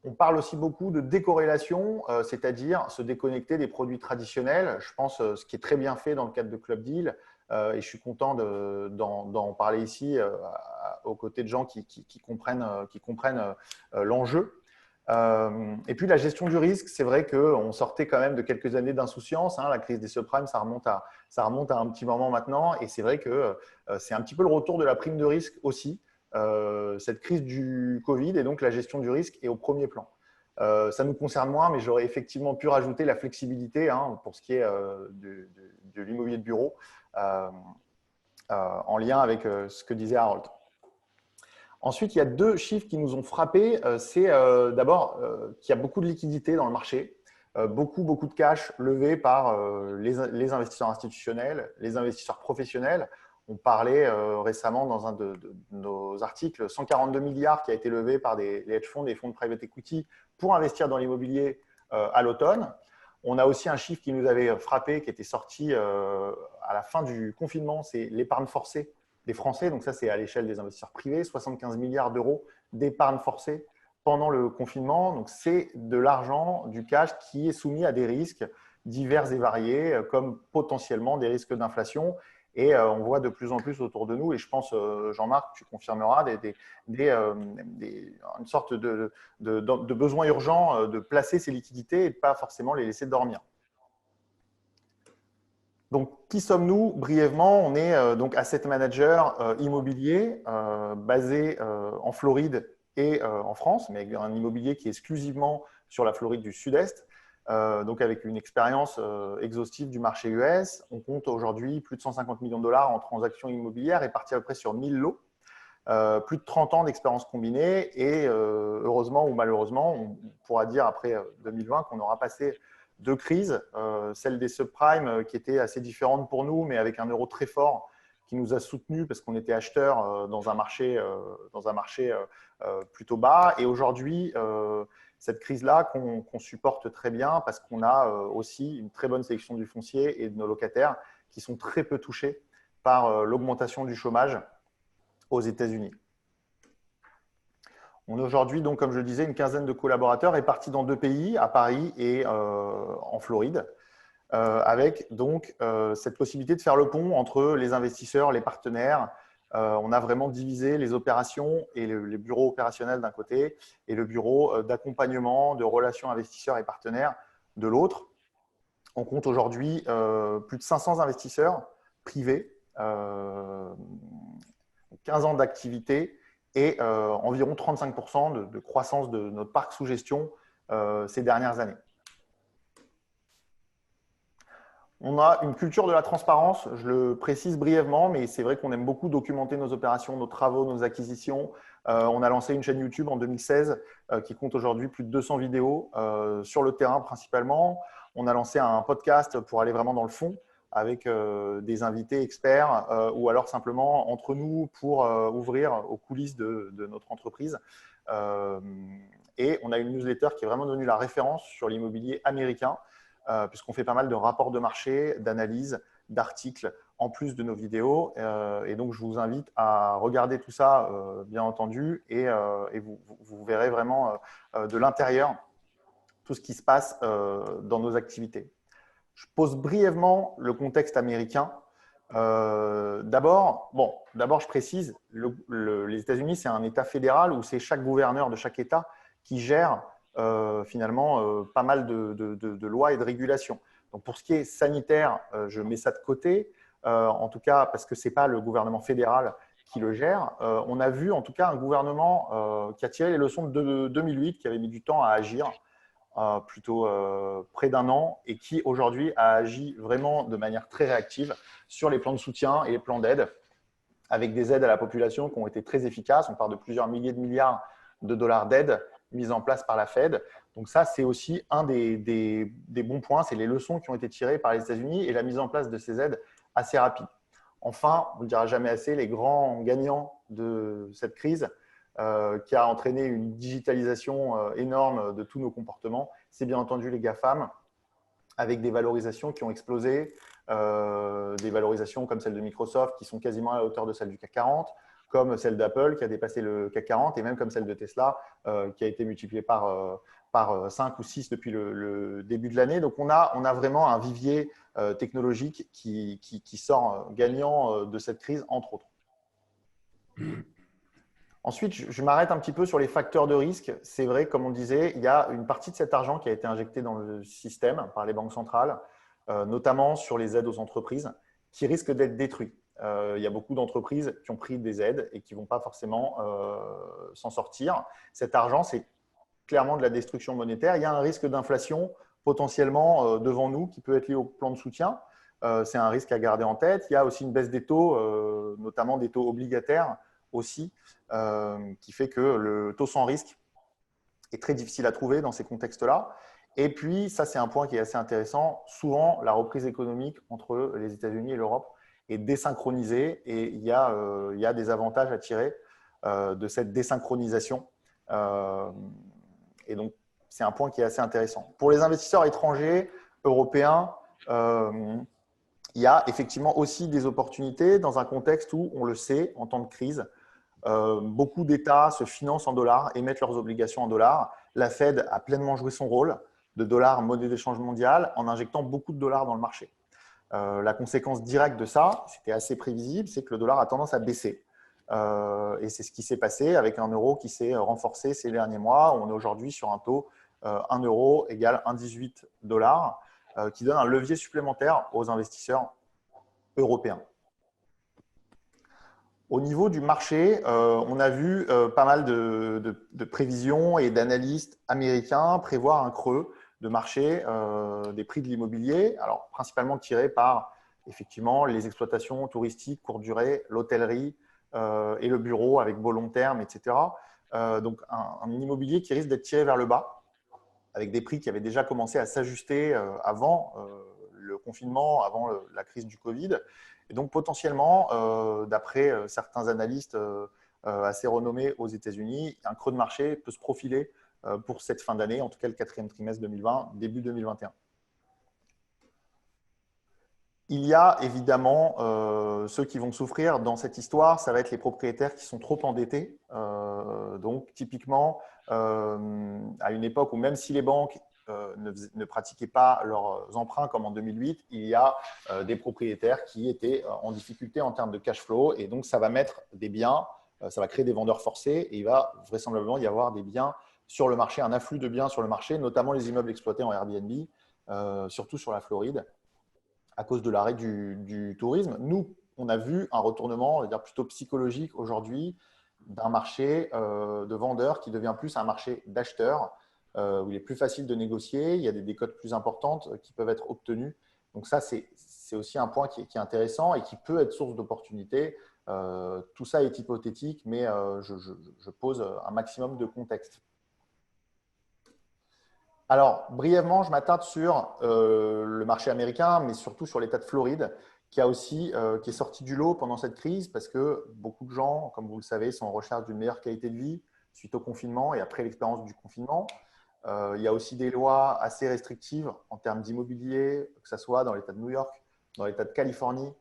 Speaker 5: On parle aussi beaucoup de décorrélation, c'est-à-dire se déconnecter des produits traditionnels. Je pense ce qui est très bien fait dans le cadre de Club Deal, et je suis content d'en parler ici aux côtés de gens qui comprennent l'enjeu. Et puis la gestion du risque, c'est vrai qu'on sortait quand même de quelques années d'insouciance. La crise des subprimes, ça remonte à un petit moment maintenant. Et c'est vrai que c'est un petit peu le retour de la prime de risque aussi, cette crise du Covid. Et donc la gestion du risque est au premier plan. Ça nous concerne moins, mais j'aurais effectivement pu rajouter la flexibilité pour ce qui est de l'immobilier de bureau en lien avec ce que disait Harold. Ensuite, il y a 2 chiffres qui nous ont frappés. C'est d'abord qu'il y a beaucoup de liquidités dans le marché. beaucoup de cash levé par les investisseurs institutionnels, les investisseurs professionnels. On parlait récemment dans un de nos articles, 142 milliards qui a été levé par les hedge funds, des fonds de private equity pour investir dans l'immobilier à l'automne. On a aussi un chiffre qui nous avait frappé, qui était sorti à la fin du confinement, c'est l'épargne forcée des Français. Donc ça, c'est à l'échelle des investisseurs privés, 75 milliards d'euros d'épargne forcée pendant le confinement. Donc c'est de l'argent, du cash qui est soumis à des risques divers et variés, comme potentiellement des risques d'inflation. Et on voit de plus en plus autour de nous, et je pense, Jean-Marc, tu confirmeras, une sorte de besoin urgent de placer ces liquidités et de ne pas forcément les laisser dormir. Donc, qui sommes-nous? Brièvement, on est donc asset manager immobilier basé en Floride et en France, mais avec un immobilier qui est exclusivement sur la Floride du Sud-Est. Donc avec une expérience exhaustive du marché US. On compte aujourd'hui plus de 150 millions de dollars en transactions immobilières répartis à peu près sur 1000 lots. Plus de 30 ans d'expérience combinée et heureusement ou malheureusement, on pourra dire après 2020 qu'on aura passé deux crises, celle des subprimes qui était assez différente pour nous, mais avec un euro très fort qui nous a soutenus parce qu'on était acheteur dans un marché plutôt bas. Et aujourd'hui, cette crise-là qu'on supporte très bien parce qu'on a aussi une très bonne sélection du foncier et de nos locataires qui sont très peu touchés par l'augmentation du chômage aux États-Unis. On a aujourd'hui, donc, comme je le disais, une quinzaine de collaborateurs répartis dans deux pays, à Paris et en Floride, avec donc cette possibilité de faire le pont entre les investisseurs, les partenaires. On a vraiment divisé les opérations et les bureaux opérationnels d'un côté et le bureau d'accompagnement, de relations investisseurs et partenaires de l'autre. On compte aujourd'hui plus de 500 investisseurs privés, 15 ans d'activité et environ 35% de croissance de notre parc sous gestion ces dernières années. On a une culture de la transparence, je le précise brièvement, mais c'est vrai qu'on aime beaucoup documenter nos opérations, nos travaux, nos acquisitions. On a lancé une chaîne YouTube en 2016 qui compte aujourd'hui plus de 200 vidéos sur le terrain principalement. On a lancé un podcast pour aller vraiment dans le fond avec des invités experts ou alors simplement entre nous pour ouvrir aux coulisses de notre entreprise. Et on a une newsletter qui est vraiment devenue la référence sur l'immobilier américain, puisqu'on fait pas mal de rapports de marché, d'analyses, d'articles, en plus de nos vidéos. Et donc, je vous invite à regarder tout ça, bien entendu, et vous verrez vraiment de l'intérieur tout ce qui se passe dans nos activités. Je pose brièvement le contexte américain. D'abord, je précise, les États-Unis, c'est un État fédéral où c'est chaque gouverneur de chaque État qui gère finalement pas mal de lois et de régulations. Donc, pour ce qui est sanitaire, je mets ça de côté, en tout cas parce que ce n'est pas le gouvernement fédéral qui le gère. On a vu en tout cas un gouvernement qui a tiré les leçons de 2008, qui avait mis du temps à agir, plutôt près d'un an, et qui aujourd'hui a agi vraiment de manière très réactive sur les plans de soutien et les plans d'aide, avec des aides à la population qui ont été très efficaces. On parle de plusieurs milliers de milliards de dollars d'aide mise en place par la Fed. Donc ça, c'est aussi un des bons points, c'est les leçons qui ont été tirées par les États-Unis et la mise en place de ces aides assez rapide. Enfin, on ne le dira jamais assez, les grands gagnants de cette crise qui a entraîné une digitalisation énorme de tous nos comportements, c'est bien entendu les GAFAM, avec des valorisations qui ont explosé, des valorisations comme celle de Microsoft qui sont quasiment à la hauteur de celle du CAC 40, comme celle d'Apple qui a dépassé le CAC 40 et même comme celle de Tesla qui a été multipliée par 5 ou 6 depuis le début de l'année. Donc, on a vraiment un vivier technologique qui sort gagnant de cette crise, entre autres. Ensuite, je m'arrête un petit peu sur les facteurs de risque. C'est vrai, comme on disait, il y a une partie de cet argent qui a été injecté dans le système par les banques centrales, notamment sur les aides aux entreprises, qui risquent d'être détruites. Il y a beaucoup d'entreprises qui ont pris des aides et qui ne vont pas forcément s'en sortir. Cet argent, c'est clairement de la destruction monétaire. Il y a un risque d'inflation potentiellement devant nous qui peut être lié au plan de soutien. C'est un risque à garder en tête. Il y a aussi une baisse des taux, notamment des taux obligataires aussi, qui fait que le taux sans risque est très difficile à trouver dans ces contextes-là. Et puis, ça, c'est un point qui est assez intéressant. Souvent, la reprise économique entre les États-Unis et l'Europe est désynchronisée et il y a des avantages à tirer de cette désynchronisation. Et donc, c'est un point qui est assez intéressant. Pour les investisseurs étrangers, européens, il y a effectivement aussi des opportunités dans un contexte où, on le sait, en temps de crise, beaucoup d'États se financent en dollars, émettent leurs obligations en dollars. La Fed a pleinement joué son rôle de dollar, monnaie d'échange mondiale, en injectant beaucoup de dollars dans le marché. La conséquence directe de ça, c'était assez prévisible, c'est que le dollar a tendance à baisser. Et c'est ce qui s'est passé avec un euro qui s'est renforcé ces derniers mois. On est aujourd'hui sur un taux 1 euro égale 1,18 $, qui donne un levier supplémentaire aux investisseurs européens. Au niveau du marché, on a vu pas mal de prévisions et d'analystes américains prévoir un creux de marché des prix de l'immobilier, alors principalement tiré par effectivement les exploitations touristiques courte durée, l'hôtellerie et le bureau avec beau long terme, etc. Donc un immobilier qui risque d'être tiré vers le bas, avec des prix qui avaient déjà commencé à s'ajuster avant le confinement, avant la crise du Covid. Et donc potentiellement, d'après certains analystes assez renommés aux États-Unis, un creux de marché peut se profiler pour cette fin d'année, en tout cas le quatrième trimestre 2020, début 2021. Il y a évidemment ceux qui vont souffrir dans cette histoire, ça va être les propriétaires qui sont trop endettés. Donc typiquement, à une époque où même si les banques ne pratiquaient pas leurs emprunts comme en 2008, il y a des propriétaires qui étaient en difficulté en termes de cash flow et donc ça va mettre des biens, ça va créer des vendeurs forcés et il va vraisemblablement y avoir des biens sur le marché, un afflux de biens sur le marché, notamment les immeubles exploités en Airbnb, surtout sur la Floride, à cause de l'arrêt du tourisme. Nous, on a vu un retournement, on va dire plutôt psychologique aujourd'hui, d'un marché de vendeurs qui devient plus un marché d'acheteurs, où il est plus facile de négocier, il y a des décotes plus importantes qui peuvent être obtenues. Donc ça, c'est aussi un point qui est intéressant et qui peut être source d'opportunités. Tout ça est hypothétique, mais je pose un maximum de contexte. Alors, brièvement, je m'attarde sur le marché américain, mais surtout sur l'État de Floride, qui est sorti du lot pendant cette crise parce que beaucoup de gens, comme vous le savez, sont en recherche d'une meilleure qualité de vie suite au confinement et après l'expérience du confinement. Il y a aussi des lois assez restrictives en termes d'immobilier, que ce soit dans l'État de New York, dans l'État de Californie,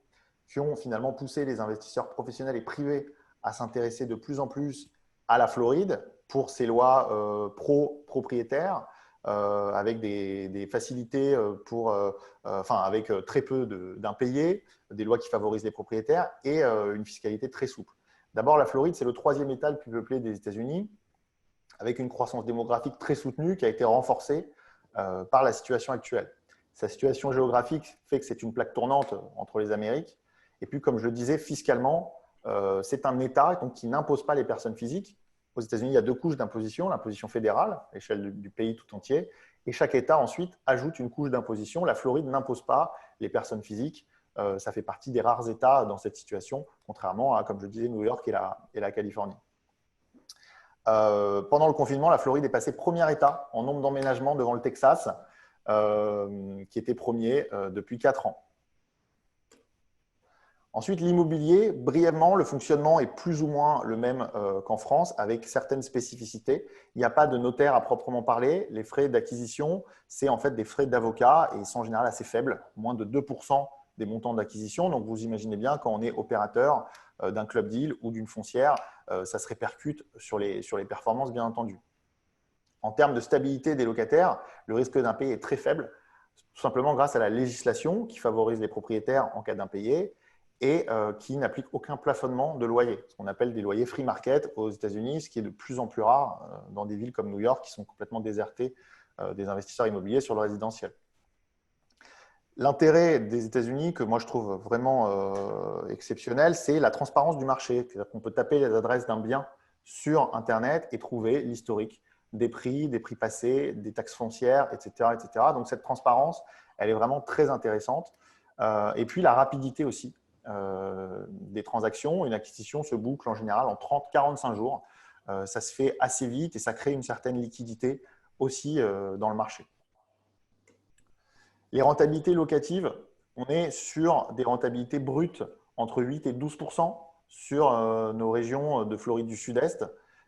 Speaker 5: qui ont finalement poussé les investisseurs professionnels et privés à s'intéresser de plus en plus à la Floride pour ces lois pro-propriétaires. Avec des facilités avec très peu d'impayés, des lois qui favorisent les propriétaires et une fiscalité très souple. D'abord, la Floride, c'est le 3e État le plus peuplé des États-Unis, avec une croissance démographique très soutenue qui a été renforcée par la situation actuelle. Sa situation géographique fait que c'est une plaque tournante entre les Amériques. Et puis, comme je le disais, fiscalement, c'est un État donc, qui n'impose pas les personnes physiques. Aux États-Unis, il y a 2 couches d'imposition, l'imposition fédérale, à l'échelle du pays tout entier, et chaque État ensuite ajoute une couche d'imposition. La Floride n'impose pas les personnes physiques. Ça fait partie des rares États dans cette situation, contrairement à, comme je disais, New York et la Californie. Pendant le confinement, la Floride est passée premier État en nombre d'emménagements devant le Texas, qui était premier depuis 4 ans. Ensuite, l'immobilier, brièvement, le fonctionnement est plus ou moins le même qu'en France, avec certaines spécificités. Il n'y a pas de notaire à proprement parler. Les frais d'acquisition, c'est en fait des frais d'avocat et ils sont en général assez faibles, moins de 2% des montants d'acquisition. Donc, vous imaginez bien, quand on est opérateur d'un club deal ou d'une foncière, ça se répercute sur les performances, bien entendu. En termes de stabilité des locataires, le risque d'impayé est très faible, tout simplement grâce à la législation qui favorise les propriétaires en cas d'impayé et qui n'applique aucun plafonnement de loyer, ce qu'on appelle des loyers free market aux États-Unis, ce qui est de plus en plus rare dans des villes comme New York qui sont complètement désertées des investisseurs immobiliers sur le résidentiel. L'intérêt des États-Unis, que moi je trouve vraiment exceptionnel, c'est la transparence du marché. C'est-à-dire qu'on peut taper les adresses d'un bien sur Internet et trouver l'historique des prix passés, des taxes foncières, etc., etc. Donc cette transparence, elle est vraiment très intéressante. Et puis la rapidité aussi des transactions. Une acquisition se boucle en général en 30-45 jours. Ça se fait assez vite et ça crée une certaine liquidité aussi dans le marché. Les rentabilités locatives, on est sur des rentabilités brutes entre 8 et 12% sur nos régions de Floride du Sud-Est,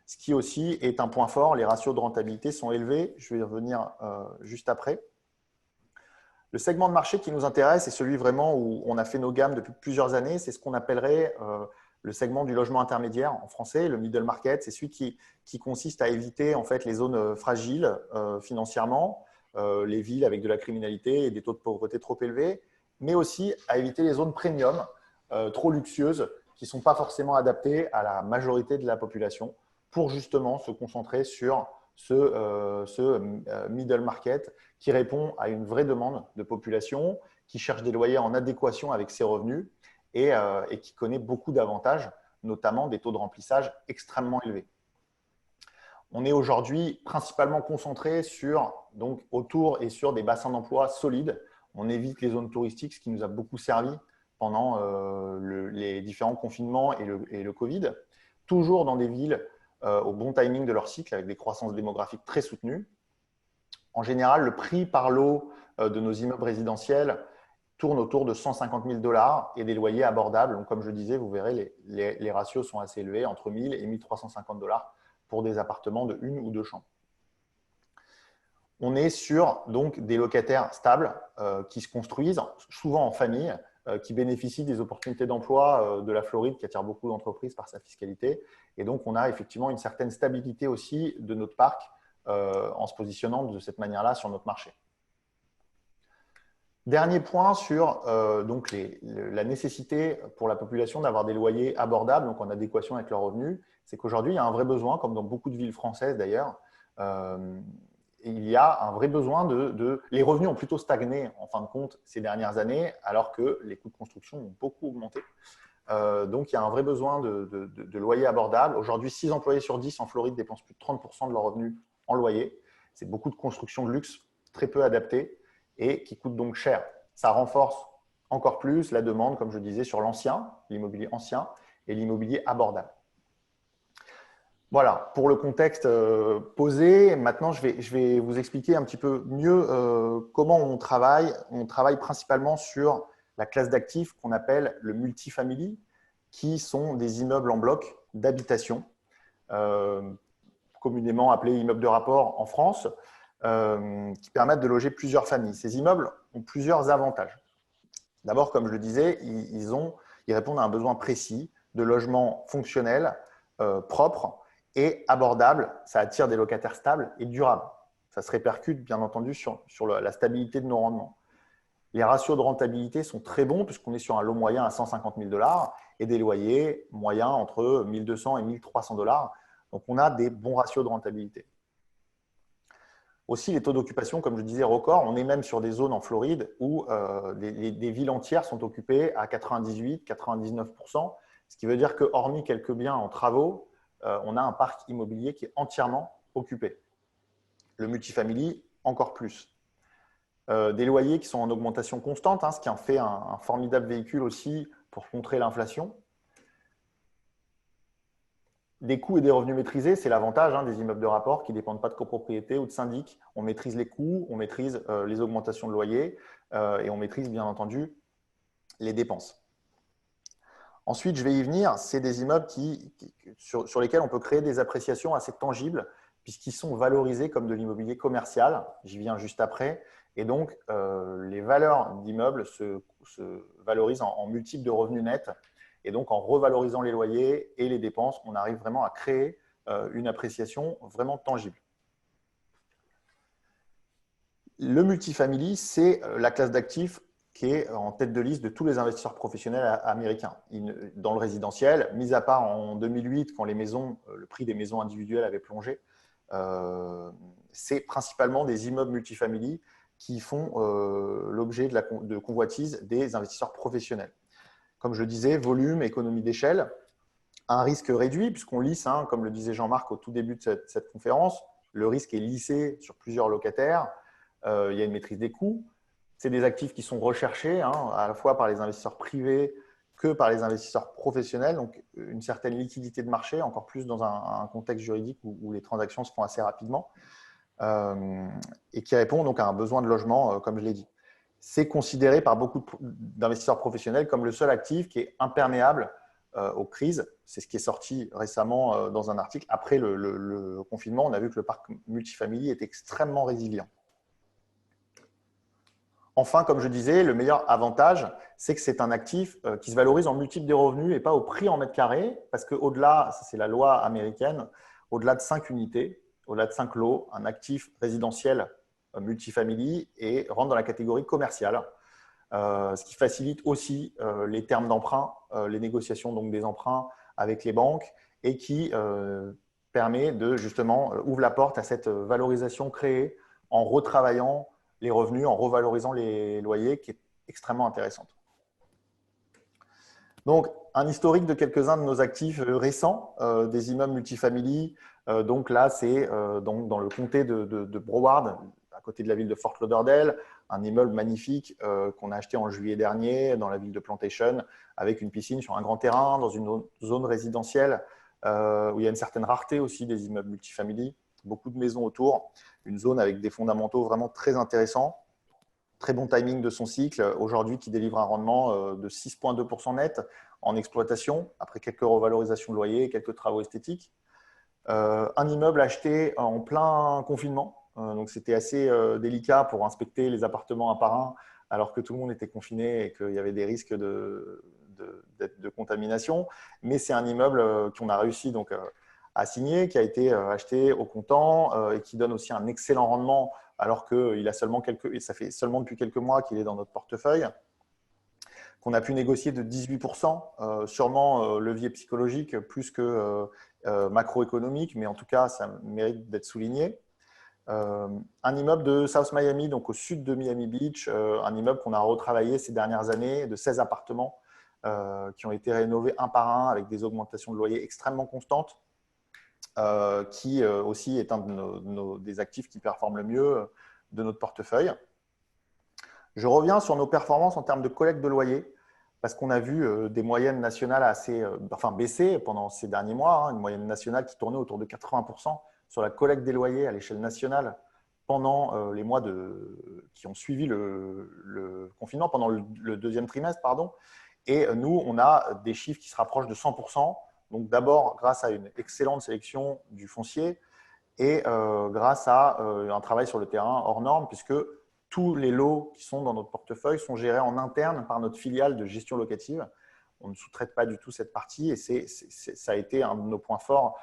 Speaker 5: ce qui aussi est un point fort. Les ratios de rentabilité sont élevés. Je vais y revenir juste après. Le segment de marché qui nous intéresse est celui vraiment où on a fait nos gammes depuis plusieurs années. C'est ce qu'on appellerait le segment du logement intermédiaire en français, le middle market. C'est celui qui consiste à éviter en fait, les zones fragiles financièrement, les villes avec de la criminalité et des taux de pauvreté trop élevés, mais aussi à éviter les zones premium trop luxueuses qui ne sont pas forcément adaptées à la majorité de la population pour justement se concentrer sur ce middle market qui répond à une vraie demande de population, qui cherche des loyers en adéquation avec ses revenus et qui connaît beaucoup d'avantages, notamment des taux de remplissage extrêmement élevés. On est aujourd'hui principalement concentré autour et sur des bassins d'emploi solides. On évite les zones touristiques, ce qui nous a beaucoup servi pendant les différents confinements et le Covid. Toujours dans des villes au bon timing de leur cycle, avec des croissances démographiques très soutenues. En général, le prix par lot de nos immeubles résidentiels tourne autour de 150 000 $ et des loyers abordables. Donc, comme je disais, vous verrez, les ratios sont assez élevés, entre 1 000 et 1 350 $ pour des appartements de 1 ou 2 chambres. On est sur donc, des locataires stables qui se construisent, souvent en famille, qui bénéficient des opportunités d'emploi de la Floride, qui attire beaucoup d'entreprises par sa fiscalité. Et donc, on a effectivement une certaine stabilité aussi de notre parc en se positionnant de cette manière-là sur notre marché. Dernier point sur donc la nécessité pour la population d'avoir des loyers abordables, donc en adéquation avec leurs revenus, c'est qu'aujourd'hui, il y a un vrai besoin, comme dans beaucoup de villes françaises d'ailleurs, il y a un vrai besoin Les revenus ont plutôt stagné en fin de compte ces dernières années, alors que les coûts de construction ont beaucoup augmenté. Donc, il y a un vrai besoin de loyers abordables. Aujourd'hui, 6 employés sur 10 en Floride dépensent plus de 30% de leurs revenus en loyer. C'est beaucoup de constructions de luxe très peu adaptées et qui coûtent donc cher. Ça renforce encore plus la demande, comme je disais, sur l'immobilier ancien et l'immobilier abordable. Voilà, pour le contexte posé, maintenant je vais vous expliquer un petit peu mieux comment on travaille. On travaille principalement sur la classe d'actifs qu'on appelle le multifamily, qui sont des immeubles en bloc d'habitation, communément appelés immeubles de rapport en France, qui permettent de loger plusieurs familles. Ces immeubles ont plusieurs avantages. D'abord, comme je le disais, ils répondent à un besoin précis de logement fonctionnel, propre et abordable. Ça attire des locataires stables et durables. Ça se répercute bien entendu sur la stabilité de nos rendements. Les ratios de rentabilité sont très bons puisqu'on est sur un lot moyen à 150 000 $ et des loyers moyens entre 1 200 et 1 300 $. Donc, on a des bons ratios de rentabilité. Aussi, les taux d'occupation, comme je disais, record. On est même sur des zones en Floride où des villes entières sont occupées à 98-99%, ce qui veut dire que, hormis quelques biens en travaux, on a un parc immobilier qui est entièrement occupé. Le multifamily, encore plus. Des loyers qui sont en augmentation constante, ce qui en fait un formidable véhicule aussi pour contrer l'inflation. Des coûts et des revenus maîtrisés, c'est l'avantage des immeubles de rapport qui ne dépendent pas de copropriété ou de syndic. On maîtrise les coûts, on maîtrise les augmentations de loyer et on maîtrise bien entendu les dépenses. Ensuite, je vais y venir, c'est des immeubles sur lesquels on peut créer des appréciations assez tangibles puisqu'ils sont valorisés comme de l'immobilier commercial. J'y viens juste après. Et donc, les valeurs d'immeubles se valorisent en multiples de revenus nets. Et donc, en revalorisant les loyers et les dépenses, on arrive vraiment à créer une appréciation vraiment tangible. Le multifamily, c'est la classe d'actifs qui est en tête de liste de tous les investisseurs professionnels américains. Dans le résidentiel, mis à part en 2008, quand le prix des maisons individuelles avait plongé, c'est principalement des immeubles multifamily qui font l'objet de convoitises des investisseurs professionnels. Comme je le disais, volume, économie d'échelle, un risque réduit puisqu'on lisse, comme le disait Jean-Marc au tout début de cette conférence, le risque est lissé sur plusieurs locataires, il y a une maîtrise des coûts. C'est des actifs qui sont recherchés à la fois par les investisseurs privés que par les investisseurs professionnels, donc une certaine liquidité de marché, encore plus dans un contexte juridique où les transactions se font assez rapidement et qui répond donc à un besoin de logement, comme je l'ai dit. c'est considéré par beaucoup d'investisseurs professionnels comme le seul actif qui est imperméable aux crises. C'est ce qui est sorti récemment dans un article. Après le confinement, on a vu que le parc multifamily est extrêmement résilient. Enfin, comme je disais, le meilleur avantage, c'est que c'est un actif qui se valorise en multiple des revenus et pas au prix en mètre carré, parce qu'au-delà, c'est la loi américaine, au-delà de 5 unités, au-delà de 5 lots, un actif résidentiel multifamily et rentre dans la catégorie commerciale, ce qui facilite aussi les termes d'emprunt, les négociations donc des emprunts avec les banques et qui permet de justement ouvre la porte à cette valorisation créée en retravaillant les revenus, en revalorisant les loyers, qui est extrêmement intéressante. Donc, un historique de quelques-uns de nos actifs récents, des immeubles multifamily. Donc là, c'est dans le comté de Broward, à côté de la ville de Fort Lauderdale, un immeuble magnifique qu'on a acheté en juillet dernier dans la ville de Plantation, avec une piscine sur un grand terrain, dans une zone résidentielle où il y a une certaine rareté aussi des immeubles multifamily, beaucoup de maisons autour, une zone avec des fondamentaux vraiment très intéressants, très bon timing de son cycle, aujourd'hui qui délivre un rendement de 6,2% net en exploitation, après quelques revalorisations de loyer et quelques travaux esthétiques. Un immeuble acheté en plein confinement, donc c'était assez délicat pour inspecter les appartements un par un, alors que tout le monde était confiné et qu'il y avait des risques de contamination. Mais c'est un immeuble qu'on a réussi donc, à signer, qui a été acheté au comptant et qui donne aussi un excellent rendement, alors qu'il a ça fait seulement depuis quelques mois qu'il est dans notre portefeuille, qu'on a pu négocier de 18%, sûrement levier psychologique plus que macroéconomique, mais en tout cas, ça mérite d'être souligné. Un immeuble de South Miami, donc au sud de Miami Beach, un immeuble qu'on a retravaillé ces dernières années, de 16 appartements qui ont été rénovés un par un avec des augmentations de loyer extrêmement constantes, qui aussi est un des actifs qui performe le mieux de notre portefeuille. Je reviens sur nos performances en termes de collecte de loyer, parce qu'on a vu des moyennes nationales baisser pendant ces derniers mois, une moyenne nationale qui tournait autour de 80% sur la collecte des loyers à l'échelle nationale pendant les mois qui ont suivi le confinement, pendant le deuxième trimestre, pardon. Et nous, on a des chiffres qui se rapprochent de 100%. Donc d'abord, grâce à une excellente sélection du foncier et grâce à un travail sur le terrain hors norme, puisque tous les lots qui sont dans notre portefeuille sont gérés en interne par notre filiale de gestion locative. On ne sous-traite pas du tout cette partie et ça a été un de nos points forts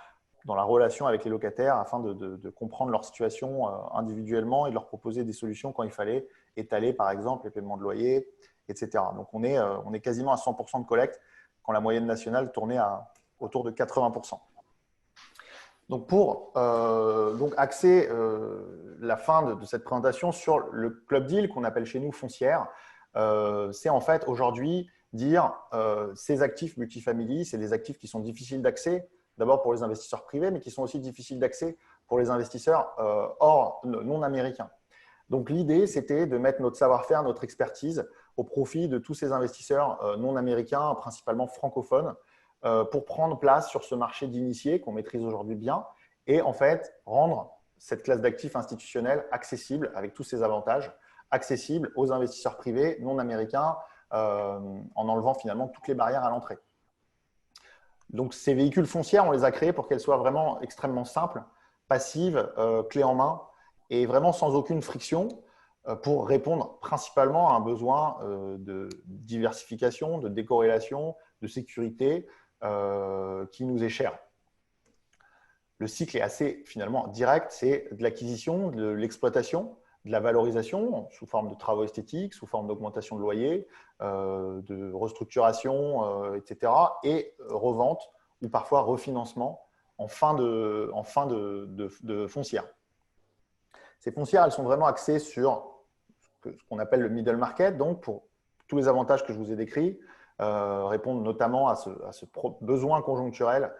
Speaker 5: dans la relation avec les locataires afin de comprendre leur situation individuellement et de leur proposer des solutions quand il fallait étaler, par exemple, les paiements de loyer, etc. Donc, on est quasiment à 100% de collecte quand la moyenne nationale tournait autour de 80%. Donc, pour axer la fin de cette présentation sur le club deal qu'on appelle chez nous foncière, c'est en fait aujourd'hui dire ces actifs multifamily, c'est des actifs qui sont difficiles d'accès, d'abord pour les investisseurs privés, mais qui sont aussi difficiles d'accès pour les investisseurs non américains. Donc, l'idée, c'était de mettre notre savoir-faire, notre expertise au profit de tous ces investisseurs non américains, principalement francophones, pour prendre place sur ce marché d'initiés qu'on maîtrise aujourd'hui bien et en fait rendre cette classe d'actifs institutionnels accessible avec tous ses avantages, accessible aux investisseurs privés non américains en enlevant finalement toutes les barrières à l'entrée. Donc, ces véhicules fonciers, on les a créés pour qu'elles soient vraiment extrêmement simples, passives, clés en main et vraiment sans aucune friction pour répondre principalement à un besoin de diversification, de décorrélation, de sécurité qui nous est cher. Le cycle est assez finalement direct, c'est de l'acquisition, de l'exploitation, de la valorisation sous forme de travaux esthétiques, sous forme d'augmentation de loyer, de restructuration, etc. et revente ou parfois refinancement en fin de foncière. Ces foncières, elles sont vraiment axées sur ce qu'on appelle le middle market, donc pour tous les avantages que je vous ai décrits, répondent notamment à ce besoin conjoncturel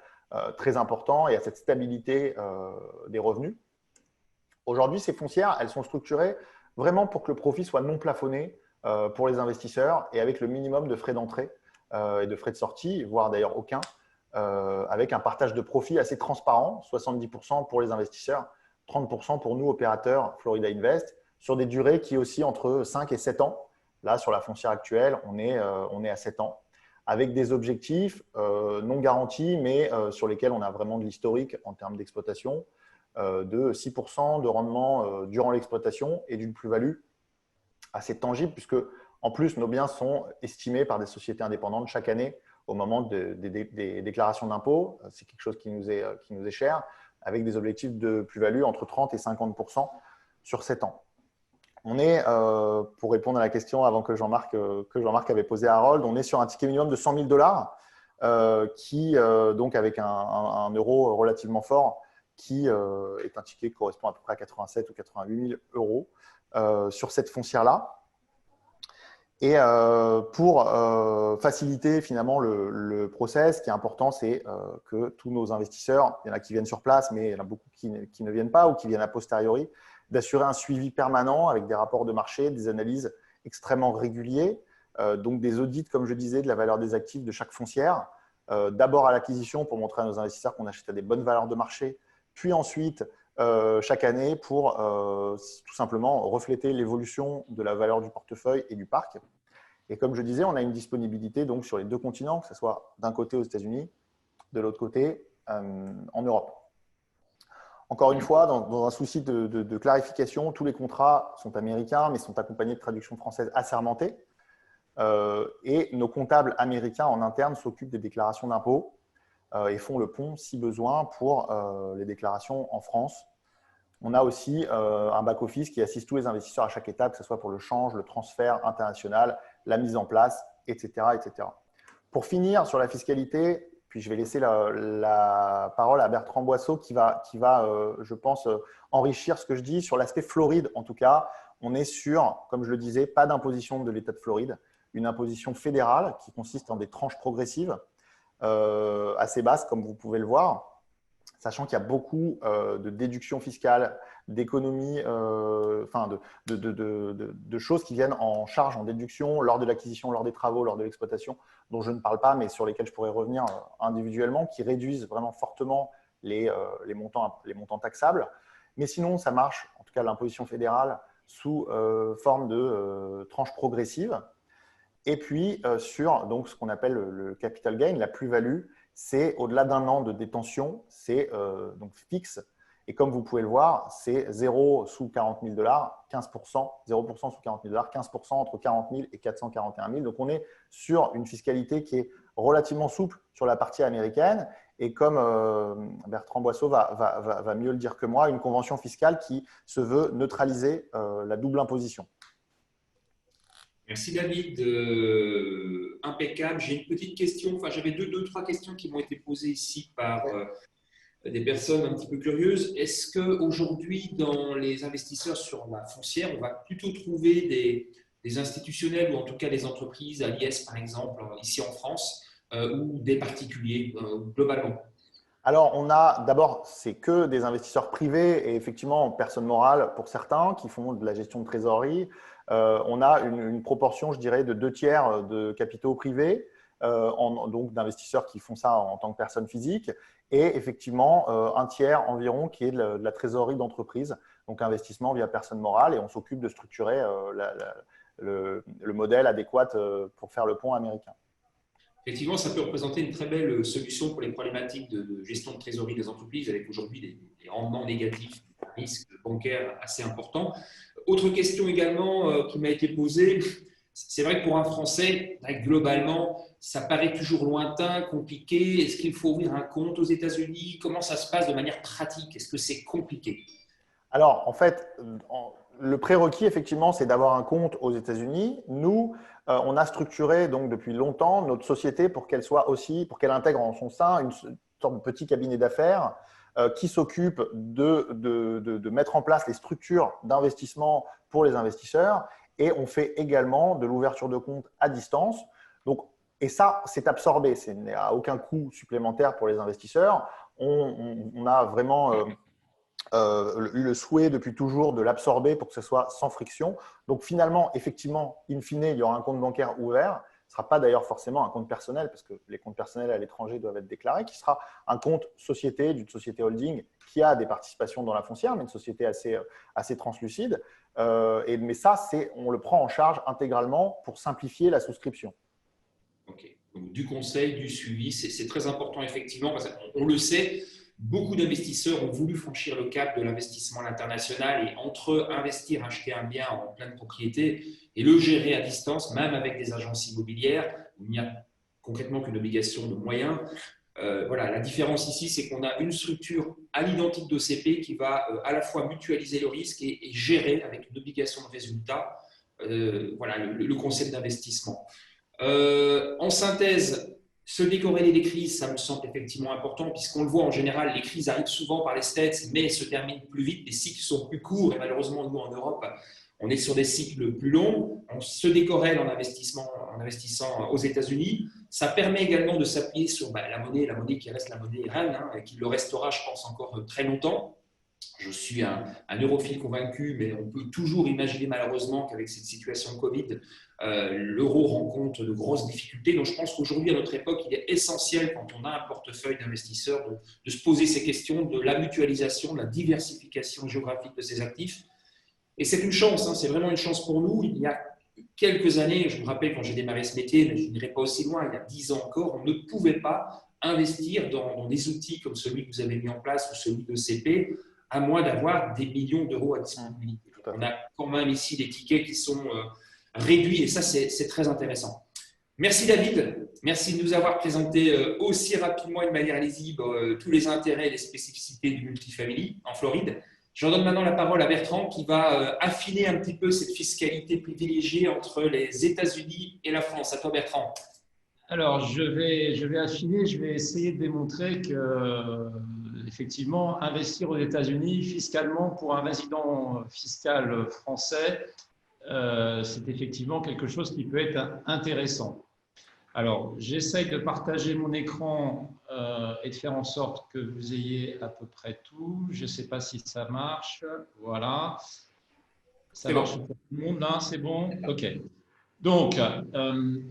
Speaker 5: très important et à cette stabilité des revenus. Aujourd'hui, ces foncières, elles sont structurées vraiment pour que le profit soit non plafonné pour les investisseurs et avec le minimum de frais d'entrée et de frais de sortie, voire d'ailleurs aucun, avec un partage de profit assez transparent, 70% pour les investisseurs, 30% pour nous, opérateurs Florida Invest, sur des durées qui oscillent entre 5 et 7 ans. Là, sur la foncière actuelle, on est à 7 ans, avec des objectifs non garantis, mais sur lesquels on a vraiment de l'historique en termes d'exploitation, de 6% de rendement durant l'exploitation et d'une plus-value assez tangible, puisque en plus, nos biens sont estimés par des sociétés indépendantes chaque année au moment des déclarations d'impôts. C'est quelque chose qui nous est cher, avec des objectifs de plus-value entre 30 et 50% sur 7 ans. On est, pour répondre à la question avant que Jean-Marc avait posé à Harold, on est sur un ticket minimum de 100 000 $, qui, donc avec un euro relativement fort, qui est un ticket qui correspond à peu près à 87 ou 88 000 € sur cette foncière-là. Et pour faciliter finalement le process, ce qui est important, c'est que tous nos investisseurs, il y en a qui viennent sur place, mais il y en a beaucoup qui ne viennent pas ou qui viennent a posteriori, d'assurer un suivi permanent avec des rapports de marché, des analyses extrêmement réguliers, donc des audits, comme je disais, de la valeur des actifs de chaque foncière, d'abord à l'acquisition pour montrer à nos investisseurs qu'on achète à des bonnes valeurs de marché, puis ensuite chaque année pour tout simplement refléter l'évolution de la valeur du portefeuille et du parc. Et comme je disais, on a une disponibilité donc sur les 2 continents, que ce soit d'un côté aux États-Unis, de l'autre côté en Europe. Encore une fois, dans un souci de clarification, tous les contrats sont américains, mais sont accompagnés de traductions françaises assermentées. Et nos comptables américains en interne s'occupent des déclarations d'impôts et font le pont, si besoin, pour les déclarations en France. On a aussi un back-office qui assiste tous les investisseurs à chaque étape, que ce soit pour le change, le transfert international, la mise en place, etc., etc. Pour finir sur la fiscalité, puis je vais laisser la parole à Bertrand Boisseau qui va je pense, enrichir ce que je dis. Sur l'aspect Floride, en tout cas, on est sur, comme je le disais, pas d'imposition de l'État de Floride, une imposition fédérale qui consiste en des tranches progressives assez basses, comme vous pouvez le voir, sachant qu'il y a beaucoup de déductions fiscales, d'économies, de choses qui viennent en charge, en déduction, lors de l'acquisition, lors des travaux, lors de l'exploitation, dont je ne parle pas, mais sur lesquels je pourrais revenir individuellement, qui réduisent vraiment fortement les montants taxables. Mais sinon, ça marche, en tout cas l'imposition fédérale, sous forme de tranches progressives. Et puis, sur donc, ce qu'on appelle le capital gain, la plus-value, c'est au-delà d'un an de détention, c'est donc fixe. Et comme vous pouvez le voir, c'est 0 sous 40 000 $, 15%, 0% sous 40 000 $, 15% entre 40 000 et 441 000. Donc, on est sur une fiscalité qui est relativement souple sur la partie américaine. Et comme Bertrand Boisseau va mieux le dire que moi, une convention fiscale qui se veut neutraliser la double imposition.
Speaker 1: Merci David, impeccable. J'ai une petite question, enfin j'avais trois questions qui m'ont été posées ici par des personnes un petit peu curieuses. Est-ce qu'aujourd'hui, dans les investisseurs sur la foncière, on va plutôt trouver des institutionnels ou en tout cas des entreprises, à l'IS par exemple, ici en France, ou des particuliers globalement?
Speaker 5: Alors, on a d'abord, c'est que des investisseurs privés et effectivement personnes morales pour certains qui font de la gestion de trésorerie. On a une proportion, je dirais, de 2/3 de capitaux privés, donc d'investisseurs qui font ça en tant que personnes physiques, et effectivement un tiers environ qui est de la trésorerie d'entreprise, donc investissement via personne morale, et on s'occupe de structurer le modèle adéquat pour faire le pont américain.
Speaker 1: Effectivement, ça peut représenter une très belle solution pour les problématiques de gestion de trésorerie des entreprises, avec aujourd'hui des rendements négatifs, un risque bancaire assez important. Autre question également qui m'a été posée, c'est vrai que pour un Français, globalement, ça paraît toujours lointain, compliqué. Est-ce qu'il faut ouvrir un compte aux États-Unis? Comment ça se passe de manière pratique? Est-ce que c'est compliqué?
Speaker 5: Alors, en fait, le prérequis, effectivement, c'est d'avoir un compte aux États-Unis. Nous, on a structuré donc depuis longtemps notre société pour qu'elle intègre en son sein une sorte de petit cabinet d'affaires qui s'occupe de mettre en place les structures d'investissement pour les investisseurs. Et on fait également de l'ouverture de compte à distance. Donc, et ça, c'est absorbé. Ce n'est à aucun coût supplémentaire pour les investisseurs. On a vraiment eu le souhait depuis toujours de l'absorber pour que ce soit sans friction. Donc finalement, effectivement, in fine, il y aura un compte bancaire ouvert. Ce ne sera pas d'ailleurs forcément un compte personnel, parce que les comptes personnels à l'étranger doivent être déclarés, qui sera un compte société d'une société holding qui a des participations dans la foncière, mais une société assez translucide. Mais ça, on le prend en charge intégralement pour simplifier la souscription.
Speaker 1: Ok. Donc, du conseil, du suivi, c'est très important effectivement, parce qu'on le sait, beaucoup d'investisseurs ont voulu franchir le cap de l'investissement à l'international et entre investir, acheter un bien en pleine propriété et le gérer à distance, même avec des agences immobilières, où il n'y a concrètement qu'une obligation de moyens. Voilà, la différence ici, c'est qu'on a une structure à l'identique d'OCP qui va à la fois mutualiser le risque et gérer avec une obligation de résultat voilà, le concept d'investissement. En synthèse, se décorréler des crises, ça me semble effectivement important, puisqu'on le voit en général, les crises arrivent souvent par les States, mais se terminent plus vite, les cycles sont plus courts, et malheureusement, nous, en Europe, on est sur des cycles plus longs. On se décorrèle en investissant aux États-Unis. Ça permet également de s'appuyer sur la monnaie qui reste la monnaie reine, hein, et qui le restera, je pense, encore très longtemps. Je suis un europhile convaincu, mais on peut toujours imaginer malheureusement qu'avec cette situation Covid, l'euro rencontre de grosses difficultés. Donc je pense qu'aujourd'hui, à notre époque, il est essentiel, quand on a un portefeuille d'investisseurs, de se poser ces questions de la mutualisation, de la diversification géographique de ses actifs. Et c'est une chance, hein, c'est vraiment une chance pour nous. Il y a quelques années, je me rappelle quand j'ai démarré ce métier, mais je n'irai pas aussi loin, il y a 10 ans encore, on ne pouvait pas investir dans des outils comme celui que vous avez mis en place ou celui de CP, à moins d'avoir des millions d'euros à disponibilité. On a quand même ici des tickets qui sont réduits et ça, c'est très intéressant. Merci David, merci de nous avoir présenté aussi rapidement et de manière lisible tous les intérêts et les spécificités du multifamily en Floride. J'en donne maintenant la parole à Bertrand qui va affiner un petit peu cette fiscalité privilégiée entre les États-Unis et la France. À toi Bertrand.
Speaker 4: Alors, je vais affiner, je vais essayer de démontrer que, effectivement, investir aux États-Unis fiscalement pour un résident fiscal français, c'est effectivement quelque chose qui peut être intéressant. Alors, j'essaye de partager mon écran et de faire en sorte que vous ayez à peu près tout. Je ne sais pas si ça marche. Voilà. Ça marche pour tout le monde, là, c'est bon? OK. Donc,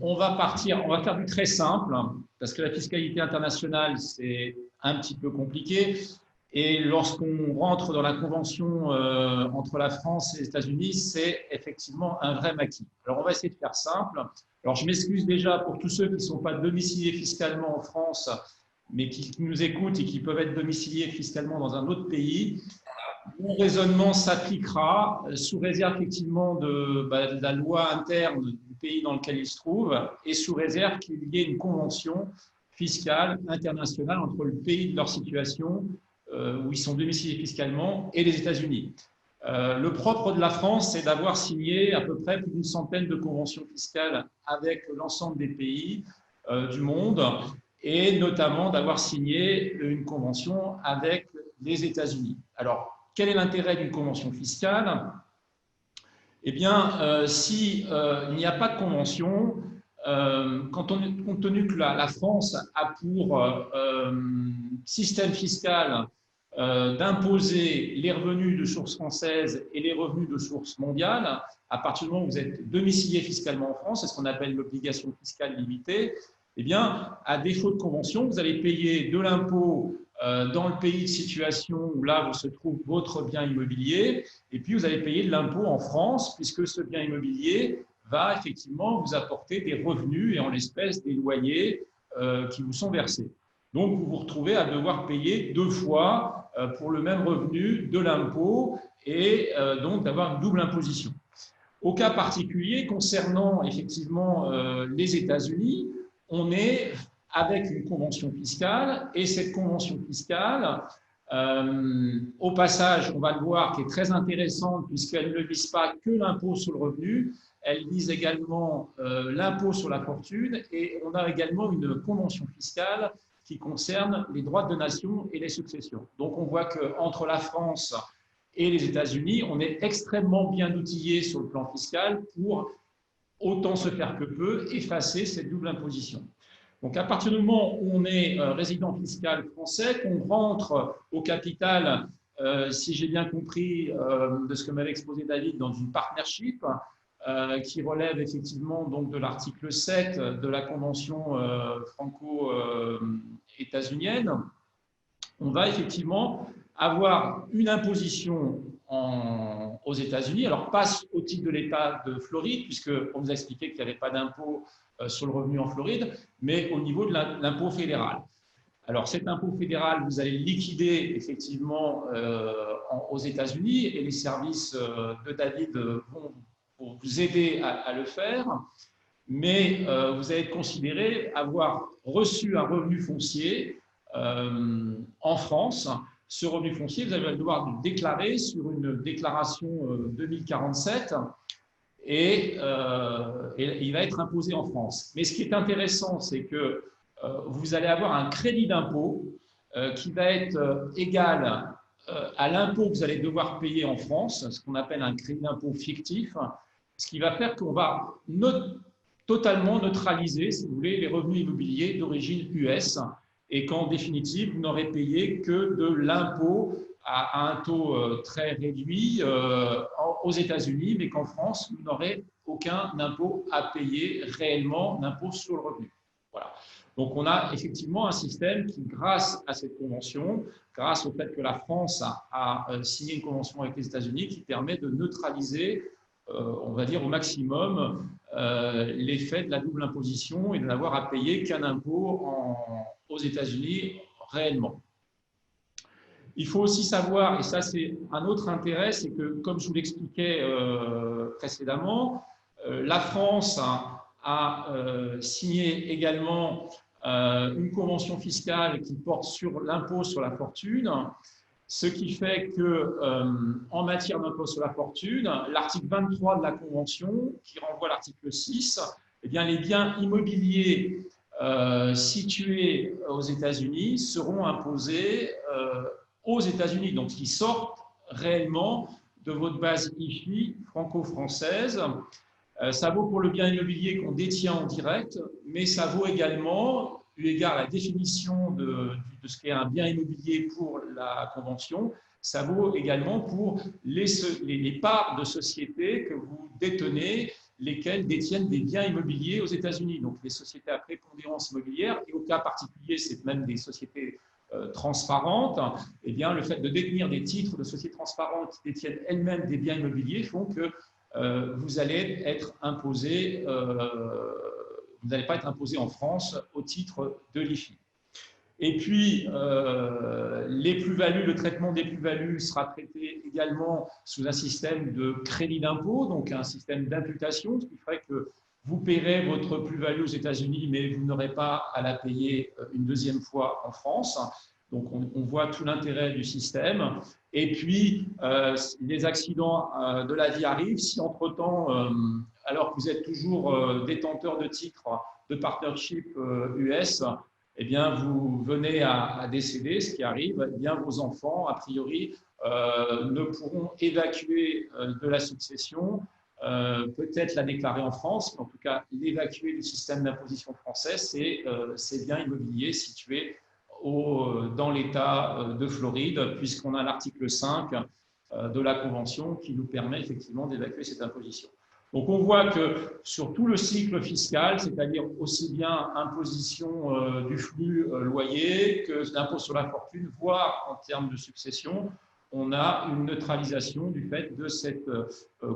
Speaker 4: on va faire du très simple, parce que la fiscalité internationale, c'est un petit peu compliqué. Et lorsqu'on rentre dans la convention entre la France et les États-Unis, c'est effectivement un vrai maquis. Alors, on va essayer de faire simple. Alors, je m'excuse déjà pour tous ceux qui ne sont pas domiciliés fiscalement en France, mais qui nous écoutent et qui peuvent être domiciliés fiscalement dans un autre pays. Mon raisonnement s'appliquera sous réserve effectivement de la loi interne du pays dans lequel il se trouve et sous réserve qu'il y ait une convention fiscale internationale entre le pays de leur situation où ils sont domiciliés fiscalement et les États-Unis. Le propre de la France, c'est d'avoir signé à peu près plus d'une centaine de conventions fiscales avec l'ensemble des pays du monde et notamment d'avoir signé une convention avec les États-Unis. Alors, quel est l'intérêt d'une convention fiscale? Eh bien, s'il n'y a pas de convention, compte tenu que la France a pour système fiscal d'imposer les revenus de source française et les revenus de source mondiale, à partir du moment où vous êtes domicilié fiscalement en France, c'est ce qu'on appelle l'obligation fiscale limitée, eh bien, à défaut de convention, vous allez payer de l'impôt dans le pays de situation où là se trouve votre bien immobilier, et puis vous allez payer de l'impôt en France, puisque ce bien immobilier va effectivement vous apporter des revenus, et en l'espèce des loyers qui vous sont versés. Donc, vous vous retrouvez à devoir payer 2 fois pour le même revenu de l'impôt, et donc d'avoir une double imposition. Au cas particulier, concernant effectivement les États-Unis, on est avec une convention fiscale, et cette convention fiscale, au passage, on va le voir, qui est très intéressante puisqu'elle ne vise pas que l'impôt sur le revenu, elle vise également l'impôt sur la fortune, et on a également une convention fiscale qui concerne les droits de donation et les successions. Donc on voit qu'entre la France et les États-Unis, on est extrêmement bien outillé sur le plan fiscal pour, autant se faire que peu, effacer cette double imposition. Donc, à partir du moment où on est résident fiscal français, qu'on rentre au capital, si j'ai bien compris de ce que m'avait exposé David, dans une partnership qui relève effectivement donc de l'article 7 de la Convention franco-états-unienne, on va effectivement avoir une imposition en aux États-Unis. Alors, pas au titre de l'État de Floride, puisqu'on vous a expliqué qu'il n'y avait pas d'impôt sur le revenu en Floride, mais au niveau de l'impôt fédéral. Alors, cet impôt fédéral, vous allez le liquider effectivement aux États-Unis et les services de David vont vous aider à le faire, mais vous allez être considéré avoir reçu un revenu foncier en France. Ce revenu foncier, vous allez devoir le déclarer sur une déclaration 2047 et il va être imposé en France. Mais ce qui est intéressant, c'est que vous allez avoir un crédit d'impôt qui va être égal à l'impôt que vous allez devoir payer en France, ce qu'on appelle un crédit d'impôt fictif, ce qui va faire qu'on va totalement neutraliser, si vous voulez, les revenus immobiliers d'origine US et qu'en définitive, vous n'aurez payé que de l'impôt à un taux très réduit aux États-Unis, mais qu'en France, vous n'aurez aucun impôt à payer réellement, d'impôt sur le revenu. Voilà. Donc, on a effectivement un système qui, grâce à cette convention, grâce au fait que la France a signé une convention avec les États-Unis, qui permet de neutraliser, on va dire au maximum, l'effet de la double imposition et de n'avoir à payer qu'un impôt aux États-Unis réellement. Il faut aussi savoir, et ça c'est un autre intérêt, c'est que, comme je vous l'expliquais précédemment, la France a signé également une convention fiscale qui porte sur l'impôt sur la fortune, ce qui fait que, en matière d'impôt sur la fortune, l'article 23 de la convention, qui renvoie à l'article 6, eh bien, les biens immobiliers situés aux États-Unis seront imposés aux États-Unis, donc qui sortent réellement de votre base IFI franco-française. Ça vaut pour le bien immobilier qu'on détient en direct, mais ça vaut également, eu égard à la définition de ce qu'est un bien immobilier pour la Convention, ça vaut également pour les parts de sociétés que vous détenez, lesquelles détiennent des biens immobiliers aux États-Unis. Donc, les sociétés à prépondérance immobilière, et au cas particulier, c'est même des sociétés transparentes, eh bien, le fait de détenir des titres de sociétés transparentes qui détiennent elles-mêmes des biens immobiliers font que vous allez être imposé, vous n'allez pas être imposé en France au titre de l'IFI. Et puis, les plus-values, le traitement des plus-values sera traité également sous un système de crédit d'impôt, donc un système d'imputation, ce qui ferait que vous paierez votre plus-value aux États-Unis, mais vous n'aurez pas à la payer une deuxième fois en France. Donc, on voit tout l'intérêt du système. Et puis, les accidents de la vie arrivent. Si entre-temps, alors que vous êtes toujours détenteur de titres de partnership US, eh bien, vous venez à décéder, ce qui arrive, eh bien, vos enfants, a priori, ne pourront évacuer de la succession, peut-être la déclarer en France, mais en tout cas, l'évacuer du système d'imposition français, c'est ces biens immobiliers situés dans l'État de Floride, puisqu'on a l'article 5 de la Convention qui nous permet effectivement d'évacuer cette imposition. Donc, on voit que sur tout le cycle fiscal, c'est-à-dire aussi bien imposition du flux loyer que l'impôt sur la fortune, voire en termes de succession, on a une neutralisation du fait de cette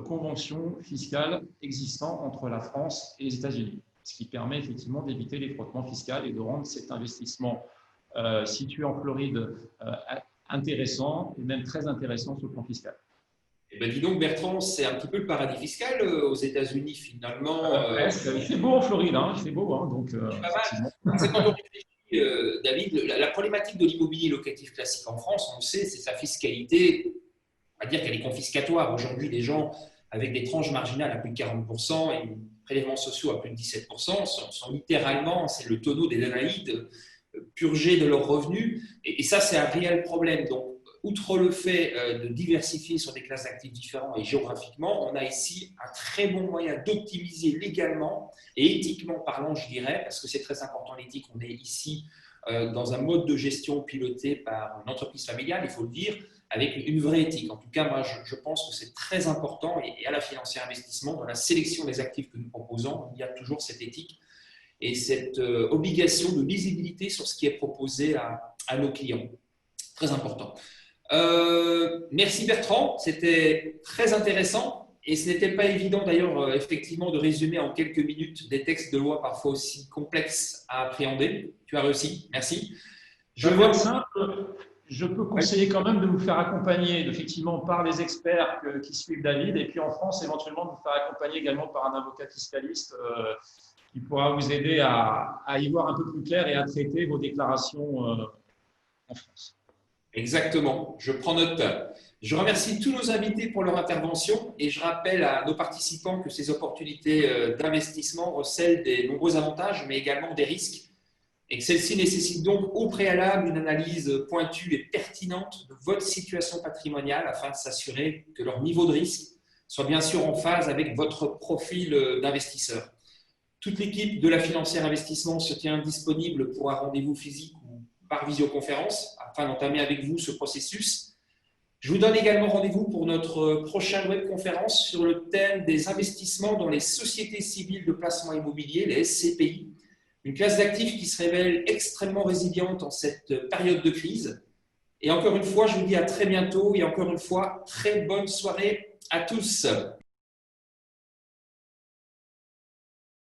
Speaker 4: convention fiscale existant entre la France et les États-Unis, ce qui permet effectivement d'éviter les frottements fiscaux et de rendre cet investissement situé en Floride intéressant et même très intéressant sur le plan fiscal.
Speaker 1: Eh ben, dis donc, Bertrand, c'est un petit peu le paradis fiscal aux États-Unis, finalement.
Speaker 4: Il fait beau en Floride, hein, il fait beau. Hein, donc,
Speaker 1: c'est quand on réfléchit, David, la problématique de l'immobilier locatif classique en France, on le sait, c'est sa fiscalité. On va dire qu'elle est confiscatoire. Aujourd'hui, les gens avec des tranches marginales à plus de 40% et des prélèvements sociaux à plus de 17% sont littéralement, c'est le tonneau des Danaïdes, purgés de leurs revenus. Et ça, c'est un réel problème. Donc, outre le fait de diversifier sur des classes d'actifs différentes et géographiquement, on a ici un très bon moyen d'optimiser légalement et éthiquement parlant, je dirais, parce que c'est très important l'éthique. On est ici dans un mode de gestion piloté par une entreprise familiale, il faut le dire, avec une vraie éthique. En tout cas, moi, je pense que c'est très important et à la Financière Investissement, dans la sélection des actifs que nous proposons, il y a toujours cette éthique et cette obligation de lisibilité sur ce qui est proposé à nos clients. Très important. Merci Bertrand, c'était très intéressant. Et ce n'était pas évident d'ailleurs, effectivement, de résumer en quelques minutes des textes de loi parfois aussi complexes à appréhender. Tu as réussi, merci.
Speaker 4: Je vois simple. Je peux conseiller quand même de vous faire accompagner effectivement par les experts qui suivent David, et puis en France, éventuellement, de vous faire accompagner également par un avocat fiscaliste qui pourra vous aider à y voir un peu plus clair et à traiter vos déclarations en France.
Speaker 1: Exactement, je prends note. Je remercie tous nos invités pour leur intervention et je rappelle à nos participants que ces opportunités d'investissement recèlent des nombreux avantages, mais également des risques, et que celles-ci nécessitent donc au préalable une analyse pointue et pertinente de votre situation patrimoniale afin de s'assurer que leur niveau de risque soit bien sûr en phase avec votre profil d'investisseur. Toute l'équipe de la Financière Investissement se tient disponible pour un rendez-vous physique ou par visioconférence afin d'entamer avec vous ce processus. Je vous donne également rendez-vous pour notre prochaine webconférence sur le thème des investissements dans les sociétés civiles de placement immobilier, les SCPI, une classe d'actifs qui se révèle extrêmement résiliente en cette période de crise. Et encore une fois, je vous dis à très bientôt et encore une fois, très bonne soirée à tous.